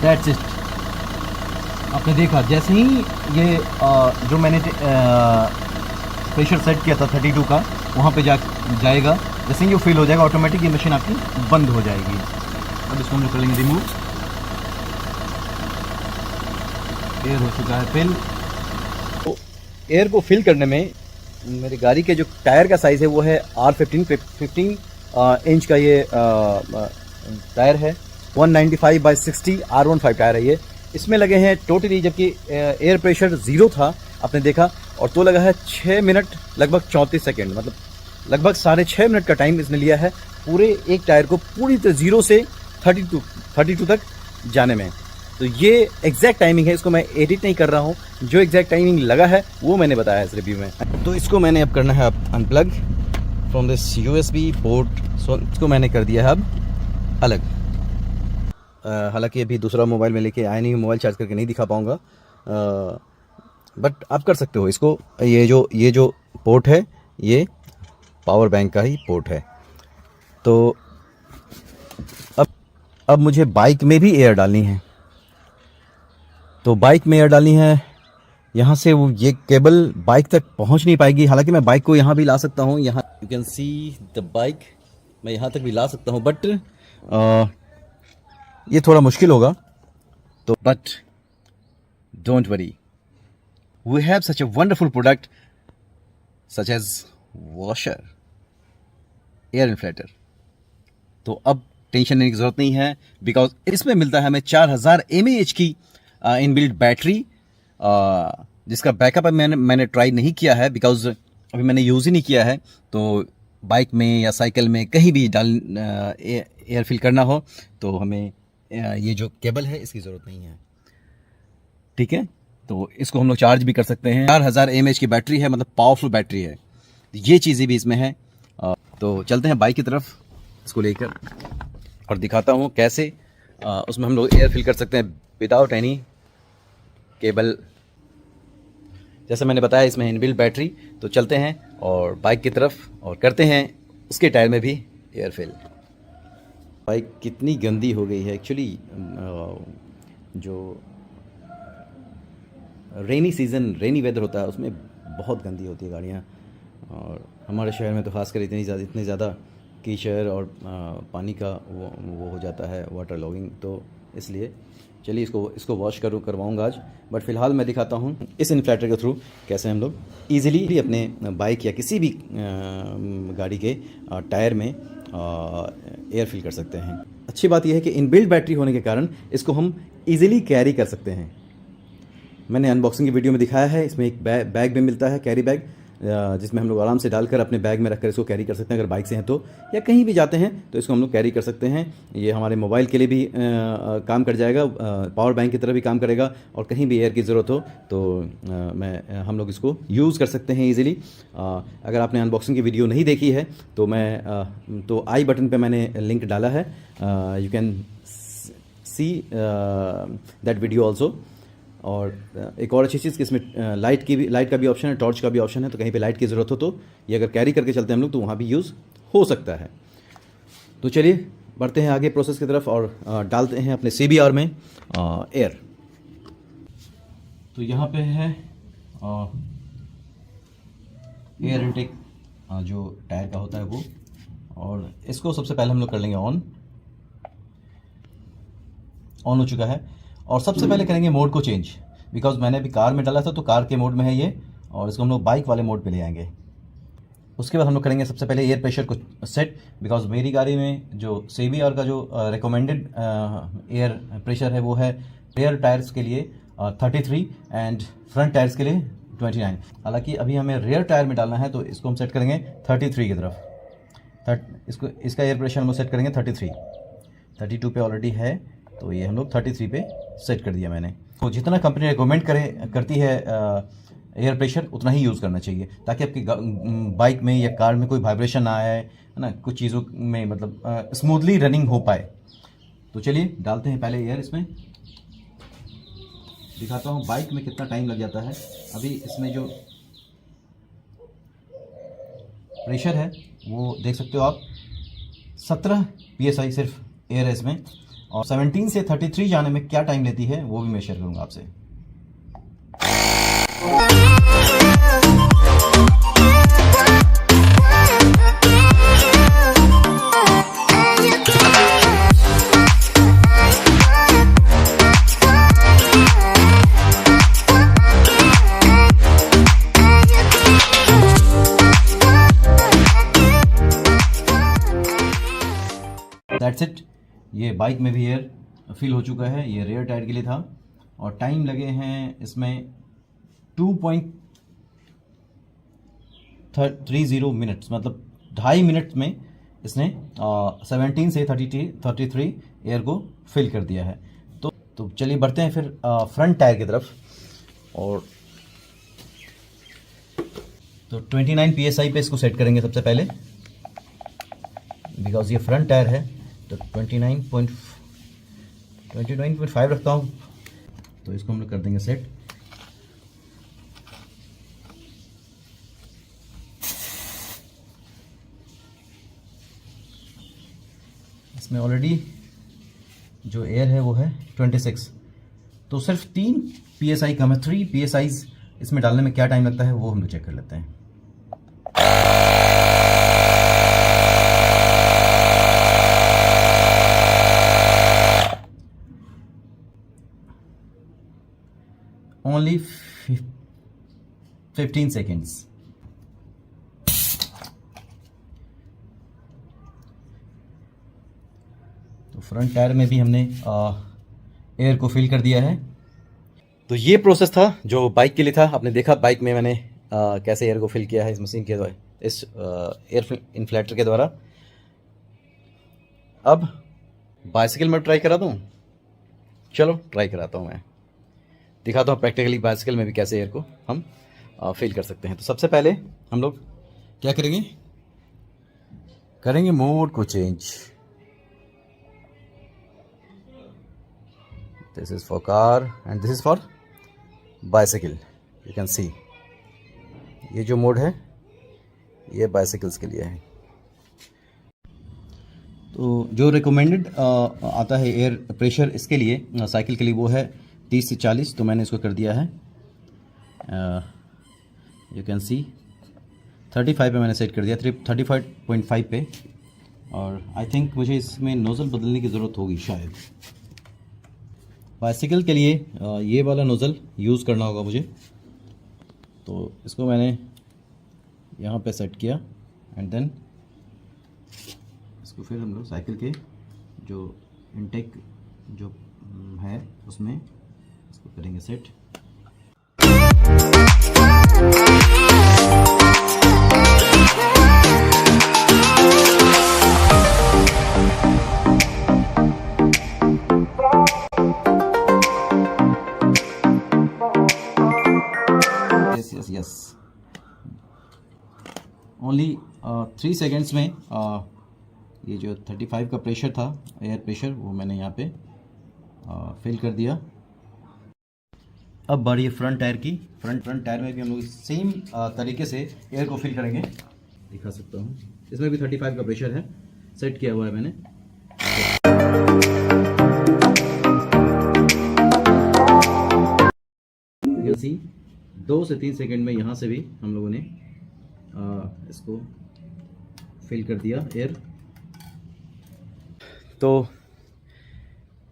That's it। आपने देखा जैसे ही ये जो मैंने प्रेशर सेट किया था 32 का, वहाँ पे जाएगा। जैसे ही ये फिल हो जाएगा ऑटोमेटिक ये मशीन आपकी बंद हो जाएगी। अब इसको हम लोग कर लेंगे रिमूव। एयर हो चुका है फिल। तो एयर को फिल करने में मेरी गाड़ी के जो टायर का साइज़ है वो है R15 इंच का ये टायर है। 195/60 R15 टायर है ये। इसमें लगे हैं टोटली, जबकि एयर प्रेशर 0 था आपने देखा, और तो लगा है 6 मिनट लगभग 34 सेकेंड, मतलब लगभग 6.5 मिनट का टाइम इसने लिया है पूरे एक टायर को पूरी तरह 0 से 32 तक जाने में। तो ये एग्जैक्ट टाइमिंग है, इसको मैं एडिट नहीं कर रहा हूँ। जो एग्जैक्ट टाइमिंग लगा है वो मैंने बताया है इस रिव्यू में। तो इसको मैंने अब करना है unplug from this USB port. So इसको मैंने कर दिया है अब अलग। हालांकि अभी दूसरा मोबाइल में लेके आया नहीं, मोबाइल चार्ज करके नहीं दिखा पाऊँगा, बट आप कर सकते हो इसको। ये जो पोर्ट है ये पावर बैंक का ही पोर्ट है। तो अब मुझे बाइक में भी एयर डालनी है। तो बाइक में एयर डालनी है, यहाँ से वो ये केबल बाइक तक पहुँच नहीं पाएगी। हालांकि मैं बाइक को यहाँ भी ला सकता हूँ, यहाँ you can see the bike, मैं यहाँ तक भी ला सकता हूँ, बट ये थोड़ा मुश्किल होगा। तो but don't worry, we have such a wonderful product such as washer, air inflator. तो अब टेंशन लेने की ज़रूरत नहीं है, बिकॉज इसमें मिलता है हमें 4000 mAh की इनबिल्ट बैटरी, जिसका बैकअप मैंने ट्राई नहीं किया है बिकॉज अभी मैंने यूज़ ही नहीं किया है। तो बाइक में या साइकिल में कहीं भी एयर फिल करना हो तो हमें ये जो केबल है इसकी ज़रूरत नहीं है। ठीक है, तो इसको हम लोग चार्ज भी कर सकते हैं। 4000 mAh की बैटरी है, मतलब पावरफुल बैटरी है। ये चीज़ें भी इसमें है। तो चलते हैं बाइक की तरफ इसको लेकर और दिखाता हूँ कैसे उसमें हम लोग एयर फिल कर सकते हैं विदाउट एनी केबल। जैसे मैंने बताया इसमें इनबिल्ट बैटरी। तो चलते हैं और बाइक की तरफ और करते हैं उसके टायर में भी एयर फिल। बाइक कितनी गंदी हो गई है एक्चुअली। जो रेनी सीज़न, रेनी वेदर होता है उसमें बहुत गंदी होती है गाड़ियाँ। और हमारे शहर में तो खासकर इतनी ज़्यादा कीचड़ और पानी का वो हो जाता है, वाटर लॉगिंग। तो इसलिए चलिए इसको वॉश करवाऊँगा आज। बट फ़िलहाल मैं दिखाता हूँ इस इन्फ्लेटर के थ्रू कैसे हम लोग ईज़िली अपने बाइक या किसी भी गाड़ी के टायर में एयर फिल कर सकते हैं। अच्छी बात यह है कि इनबिल्ट बैटरी होने के कारण इसको हम ईज़िली कैरी कर सकते हैं। मैंने अनबॉक्सिंग की वीडियो में दिखाया है। इसमें एक बैग भी मिलता है, कैरी बैग, जिसमें हम लोग आराम से डालकर अपने बैग में रखकर इसको कैरी कर सकते हैं। अगर बाइक से हैं तो, या कहीं भी जाते हैं तो इसको हम लोग कैरी कर सकते हैं। ये हमारे मोबाइल के लिए भी काम कर जाएगा, पावर बैंक की तरह भी काम करेगा। और कहीं भी एयर की ज़रूरत हो तो हम लोग इसको यूज़ कर सकते हैं ईज़िली। अगर आपने अनबॉक्सिंग की वीडियो नहीं देखी है तो आई बटन पर मैंने लिंक डाला है, you can see that video also. और एक और अच्छी चीज़ कि इसमें लाइट का भी ऑप्शन है, टॉर्च का भी ऑप्शन है। तो कहीं पे लाइट की ज़रूरत हो तो ये अगर कैरी करके चलते हैं हम लोग तो वहाँ भी यूज़ हो सकता है। तो चलिए बढ़ते हैं आगे प्रोसेस की तरफ और डालते हैं अपने CBR में एयर। तो यहाँ पे है एयर इनटेक जो टायर का होता है वो, और इसको सबसे पहले हम लोग कर लेंगे ऑन हो चुका है। और सबसे पहले करेंगे मोड को चेंज, बिकॉज मैंने अभी कार में डाला था तो कार के मोड में है ये, और इसको हम लोग बाइक वाले मोड पे ले आएंगे। उसके बाद हम लोग करेंगे सबसे पहले एयर प्रेशर को सेट, बिकॉज मेरी गाड़ी में जो CBR का जो रिकमेंडेड एयर प्रेशर है वो है रेयर टायर्स के लिए 33 एंड फ्रंट टायर्स के लिए 29। हालांकि अभी हमें रेयर टायर में डालना है तो इसको हम सेट करेंगे 33 की तरफ। इसका एयर प्रेशर हम सेट करेंगे 32 पे ऑलरेडी है, तो ये हम लोग 33 पे सेट कर दिया मैंने। तो जितना कंपनी रिकमेंड करती है एयर प्रेशर उतना ही यूज़ करना चाहिए, ताकि आपकी बाइक में या कार में कोई वाइब्रेशन ना आए, है ना, कुछ चीज़ों में मतलब स्मूथली रनिंग हो पाए। तो चलिए डालते हैं पहले एयर इसमें। दिखाता हूँ बाइक में कितना टाइम लग जाता है। अभी इसमें जो प्रेशर है वो देख सकते हो आप, 17 PSI सिर्फ एयर है इसमें। और 17 से 33 जाने में क्या टाइम लेती है वो भी मैं शेयर करूंगा आपसे। That's it. ये बाइक में भी एयर फिल हो चुका है। ये रेयर टायर के लिए था और टाइम लगे हैं इसमें 2.30 मिनट्स, मतलब 2.5 मिनट में इसने 17 से 33 एयर को फिल कर दिया है। तो चलिए बढ़ते हैं फिर फ्रंट टायर की तरफ। और तो 29 PSI पे इसको सेट करेंगे सबसे पहले, बिकॉज ये फ्रंट टायर है। तो 29.5 रखता हूँ, तो इसको हम लोग कर देंगे सेट। इसमें ऑलरेडी जो एयर है वो है 26, तो सिर्फ 3 PSI कम है। 3 PSI इसमें डालने में क्या टाइम लगता है वो हम लोग चेक कर लेते हैं। Only 15 seconds. तो फ्रंट टायर में भी हमने एयर को फिल कर दिया है। तो ये प्रोसेस था जो बाइक के लिए था। आपने देखा बाइक में मैंने कैसे एयर को फिल किया है इस मशीन के द्वारा, इस एयर इन्फ्लेटर के द्वारा। अब बाइसिकल में ट्राई करा दूँ, चलो ट्राई कराता हूँ, मैं दिखाता हूँ प्रैक्टिकली बाइसिकल में भी कैसे एयर को हम फिल कर सकते हैं। तो सबसे पहले हम लोग क्या करेंगे, करेंगे मोड को change. This is for car and this is for bicycle. You can see ये जो मोड है ये बाइसिकल्स के लिए है। तो जो रिकमेंडेड आता है एयर प्रेशर इसके लिए साइकिल के लिए वो है 30 से 40। तो मैंने इसको कर दिया है, यू कैन सी 35 पे मैंने सेट कर दिया, 35.5 पे। और आई थिंक मुझे इसमें नोज़ल बदलने की ज़रूरत होगी शायद। बाइसिकल के लिए ये वाला नोज़ल यूज़ करना होगा मुझे। तो इसको मैंने यहाँ पे सेट किया एंड देन इसको फिर हम लोग साइकिल के जो इनटेक जो है उसमें इसको करेंगे सेट। यस ओनली 3 सेकेंड्स में ये जो 35 का प्रेशर था, एयर प्रेशर, वो मैंने यहाँ पे फिल कर दिया। अब बारी है फ्रंट टायर की। फ्रंट टायर में भी हम लोग सेम तरीके से एयर को फिल करेंगे, दिखा सकता हूँ। इसमें भी 35 का प्रेशर है, सेट किया हुआ है मैंने। यू सी 2 से 3 सेकेंड में यहाँ से भी हम लोगों ने इसको फिल कर दिया एयर। तो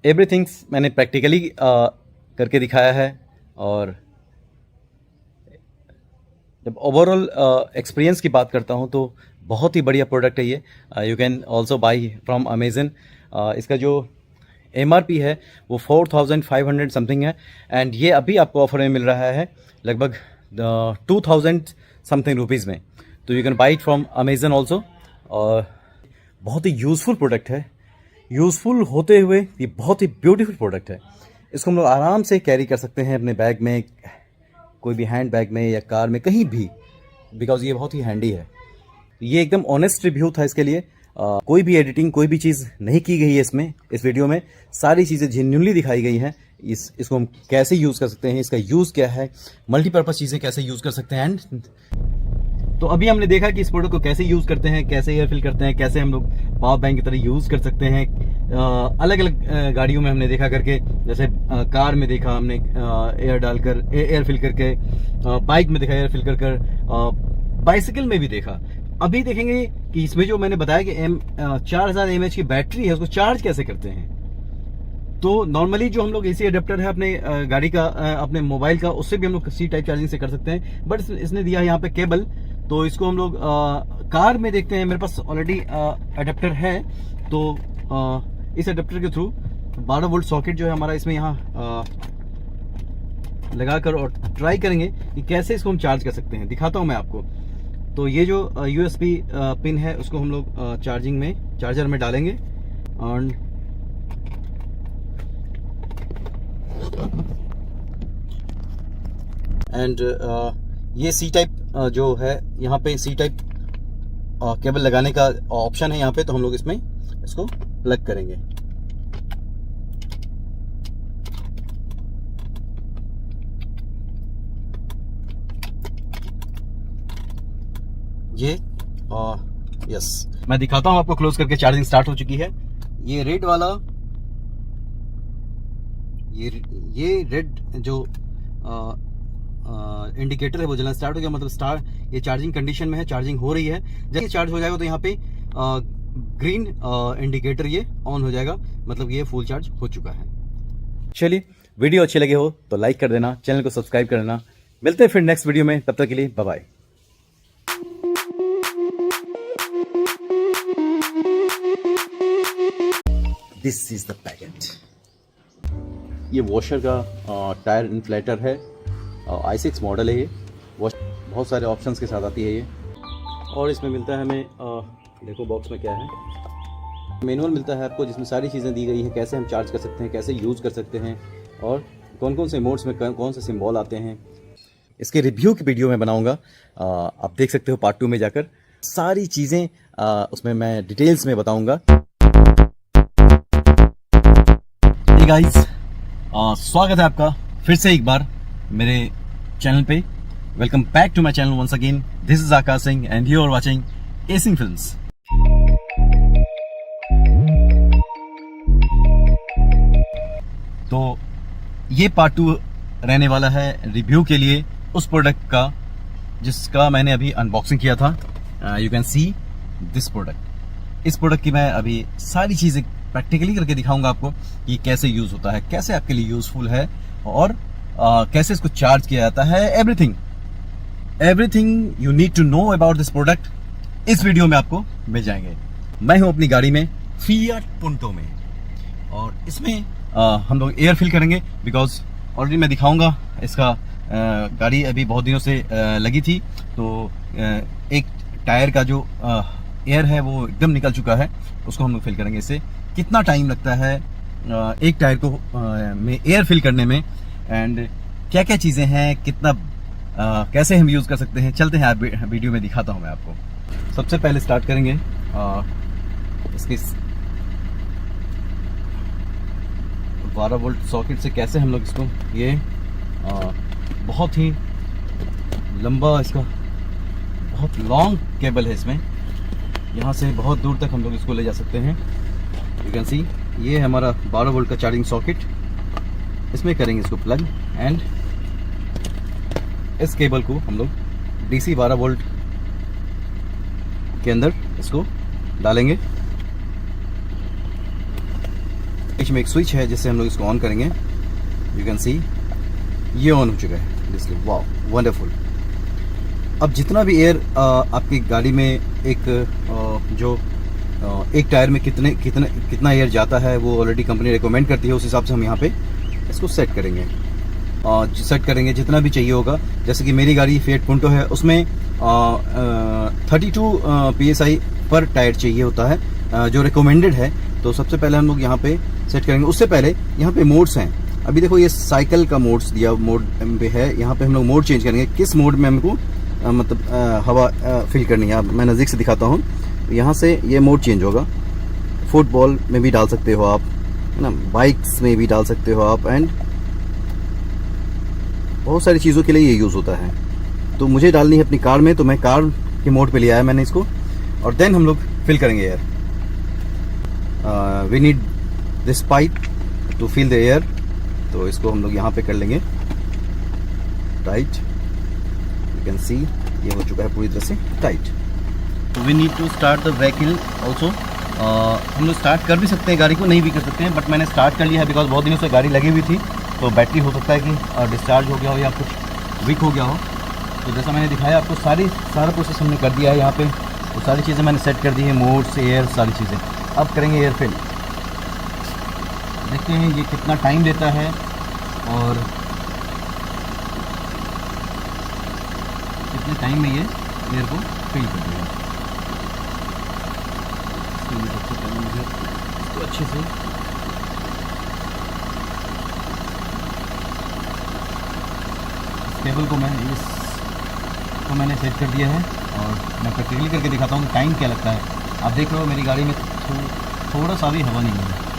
एवरीथिंग्स मैंने प्रैक्टिकली करके दिखाया है। और जब ओवरऑल एक्सपीरियंस की बात करता हूँ तो बहुत ही बढ़िया प्रोडक्ट है ये। You can also by from Amazon. इसका जो MRP है वो 4500 समथिंग है एंड ये अभी आपको ऑफर में मिल रहा है लगभग 2000 समथिंग रुपीज़ में। तो you can buy it from Amazon also. और बहुत ही यूज़फुल प्रोडक्ट है। यूज़फुल होते हुए ये बहुत ही ब्यूटीफुल प्रोडक्ट है। इसको हम लोग आराम से कैरी कर सकते हैं अपने बैग में, कोई भी हैंड बैग में या कार में, कहीं भी, बिकॉज ये बहुत ही हैंडी है। ये एकदम ऑनेस्ट रिव्यू था इसके लिए। कोई भी एडिटिंग, कोई भी चीज़ नहीं की गई है इसमें। इस वीडियो में सारी चीज़ें जेन्युइनली दिखाई गई हैं। इसको हम कैसे यूज़ कर सकते हैं, इसका यूज़ क्या है, मल्टीपर्पज़ चीज़ें कैसे यूज़ कर सकते हैं। एंड तो अभी हमने देखा कि इस प्रोडक्ट को कैसे यूज़ करते हैं, कैसे एयर फिल करते हैं, कैसे हम लोग पावर बैंक की तरह यूज़ कर सकते हैं। अलग अलग गाड़ियों में हमने देखा करके, जैसे कार में देखा हमने एयर डालकर, एयर फिल करके, बाइक में देखा एयर फिल कर, बाइसिकल में भी देखा। अभी देखेंगे कि इसमें जो मैंने बताया कि 4000 mAh की बैटरी है, उसको चार्ज कैसे करते हैं। तो नॉर्मली जो हम लोग AC अडेप्टर है अपने गाड़ी का, अपने मोबाइल का, उससे भी हम लोग C टाइप चार्जिंग से कर सकते हैं। बट इसने दिया है यहाँ पे केबल, तो इसको हम लोग कार में देखते हैं। मेरे पास ऑलरेडी अडेप्टर है, तो इस अडेप्टर के थ्रू 12 वोल्ट सॉकेट जो है हमारा इसमें यहाँ लगाकर और ट्राई करेंगे कि कैसे इसको हम चार्ज कर सकते हैं। दिखाता हूँ मैं आपको। तो ये जो USB पिन है उसको हम लोग चार्जर में डालेंगे एंड ये C टाइप जो है यहाँ पे C टाइप केबल लगाने का ऑप्शन है यहाँ पे। तो हम लोग इसमें इसको प्लग करेंगे। ये यस, मैं दिखाता हूँ आपको क्लोज करके। चार्जिंग स्टार्ट हो चुकी है। ये रेड वाला, ये रेड जो इंडिकेटर है वो जलना स्टार्ट हो गया, मतलब ये चार्जिंग कंडीशन में है, चार्जिंग हो रही है। जैसे चार्ज हो जाएगा तो यहाँ पे ग्रीन इंडिकेटर ये ऑन हो जाएगा, मतलब ये फुल चार्ज हो चुका है। चलिए, वीडियो अच्छे लगे हो तो लाइक कर देना, चैनल को सब्सक्राइब कर देना। मिलते हैं फिर नेक्स्ट वीडियो में, तब तक के लिए bye bye. This is the packet. ये वॉशर का टायर इन्फ्लेटर है, i6 मॉडल है ये। बहुत सारे ऑप्शंस के साथ आती है ये। और इसमें मिलता है हमें देखो बॉक्स में क्या है, मैनुअल मिलता है आपको जिसमें सारी चीज़ें दी गई हैं, कैसे हम चार्ज कर सकते हैं, कैसे यूज़ कर सकते हैं और कौन कौन से मोड्स में कौन से सिम्बॉल आते हैं। इसके रिव्यू की वीडियो मैं बनाऊंगा, आप देख सकते हो पार्ट 2 में जाकर सारी चीज़ें उसमें मैं डिटेल्स में बताऊंगा। हे गाइस, स्वागत है आपका फिर से एक बार मेरे चैनल पे। Welcome back to my channel once again. This is Akash Singh and you are watching acing films. तो ये पार्ट 2 रहने वाला है रिव्यू के लिए उस प्रोडक्ट का जिसका मैंने अभी अनबॉक्सिंग किया था। You can see this product. इस प्रोडक्ट की मैं अभी सारी चीज़ें प्रैक्टिकली करके दिखाऊंगा आपको कि कैसे यूज़ होता है, कैसे आपके लिए यूज़फुल है और कैसे इसको चार्ज किया जाता है। Everything you need to know about this product इस वीडियो में आपको मिल जाएंगे। मैं हूं अपनी गाड़ी में फिएट पुंटो में और इसमें हम लोग एयर फिल करेंगे बिकॉज ऑलरेडी मैं दिखाऊंगा इसका गाड़ी अभी बहुत दिनों से लगी थी तो एक टायर का जो एयर है वो एकदम निकल चुका है, उसको हम लोग फिल करेंगे। इससे कितना टाइम लगता है एक टायर को में एयर फिल करने में एंड क्या क्या चीज़ें हैं, कितना कैसे हम यूज़ कर सकते हैं, चलते हैं वीडियो में दिखाता हूँ मैं आपको। सबसे पहले स्टार्ट करेंगे इसके 12 वोल्ट सॉकेट से कैसे हम लोग इसको ये बहुत ही लंबा इसका बहुत लॉन्ग केबल है, इसमें यहाँ से बहुत दूर तक हम लोग इसको ले जा सकते हैं। यू कैन सी ये है हमारा 12 वोल्ट का चार्जिंग सॉकेट। इसमें करेंगे इसको प्लग एंड इस केबल को हम लोग DC 12 वोल्ट के अंदर इसको डालेंगे। बीच में एक स्विच है जिससे हम लोग इसको ऑन करेंगे। यू कैन सी ये ऑन हो चुका है। This wow wonderful. अब जितना भी एयर आपकी गाड़ी में एक टायर में कितना एयर जाता है वो ऑलरेडी कंपनी रिकमेंड करती है, उस हिसाब से हम यहाँ पे इसको सेट करेंगे। जितना भी चाहिए होगा। जैसे कि मेरी गाड़ी फिएट पुंटो है, उसमें 32 PSI पर टायर चाहिए होता है जो रिकमेंडेड है। तो सबसे पहले हम लोग यहाँ पे सेट करेंगे। उससे पहले यहाँ पे मोड्स हैं। अभी देखो ये साइकिल का मोड पे है, यहाँ पे हम लोग मोड चेंज करेंगे किस मोड में हमको हवा फिल करनी है। मैं नज़दीक से दिखाता हूँ। यहाँ से ये मोड चेंज होगा। फुटबॉल में भी डाल सकते हो आप, है ना, बाइक्स में भी डाल सकते हो आप एंड बहुत सारी चीज़ों के लिए ये यूज़ होता है। तो मुझे डालनी है अपनी कार में, तो मैं कार के मोड पे लिया है मैंने इसको और देन हम लोग फिल करेंगे air. We need this pipe to fill the air. तो इसको हम लोग यहाँ पे कर लेंगे टाइट। यू कैन सी ये हो चुका है पूरी तरह से टाइट। तो we need to start the vehicle also. हम लोग स्टार्ट कर भी सकते हैं गाड़ी को, नहीं भी कर सकते हैं, बट मैंने स्टार्ट कर लिया है बिकॉज बहुत दिनों से गाड़ी लगी हुई थी तो बैटरी हो सकता है कि डिस्चार्ज हो गया हो या कुछ वीक हो गया हो। तो जैसा मैंने दिखाया आपको सारा प्रोसेस हमने कर दिया है यहाँ पे। तो सारी चीज़ें मैंने सेट कर दी है, मोड्स, एयर, सारी चीज़ें। अब करेंगे एयर फिल। देखते हैं ये कितना टाइम लेता है और कितने टाइम में ये एयर को फिल कर देगा। सबसे पहले मुझे इसको अच्छे से केबल को मैंने सेट कर दिया है और मैं प्रैक्टिकली करके दिखाता हूँ टाइम क्या लगता है। आप देख रहे हो मेरी गाड़ी में थोड़ा सा भी हवा नहीं है।